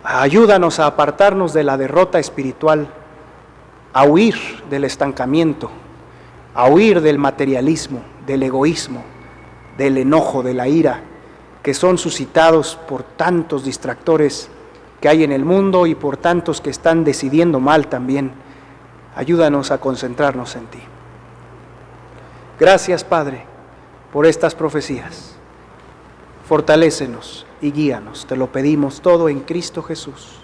Speaker 1: Ayúdanos a apartarnos de la derrota espiritual, a huir del estancamiento, a huir del materialismo, del egoísmo, del enojo, de la ira, que son suscitados por tantos distractores que hay en el mundo y por tantos que están decidiendo mal también. Ayúdanos a concentrarnos en ti. Gracias, Padre, por estas profecías. Fortalécenos y guíanos. Te lo pedimos todo en Cristo Jesús.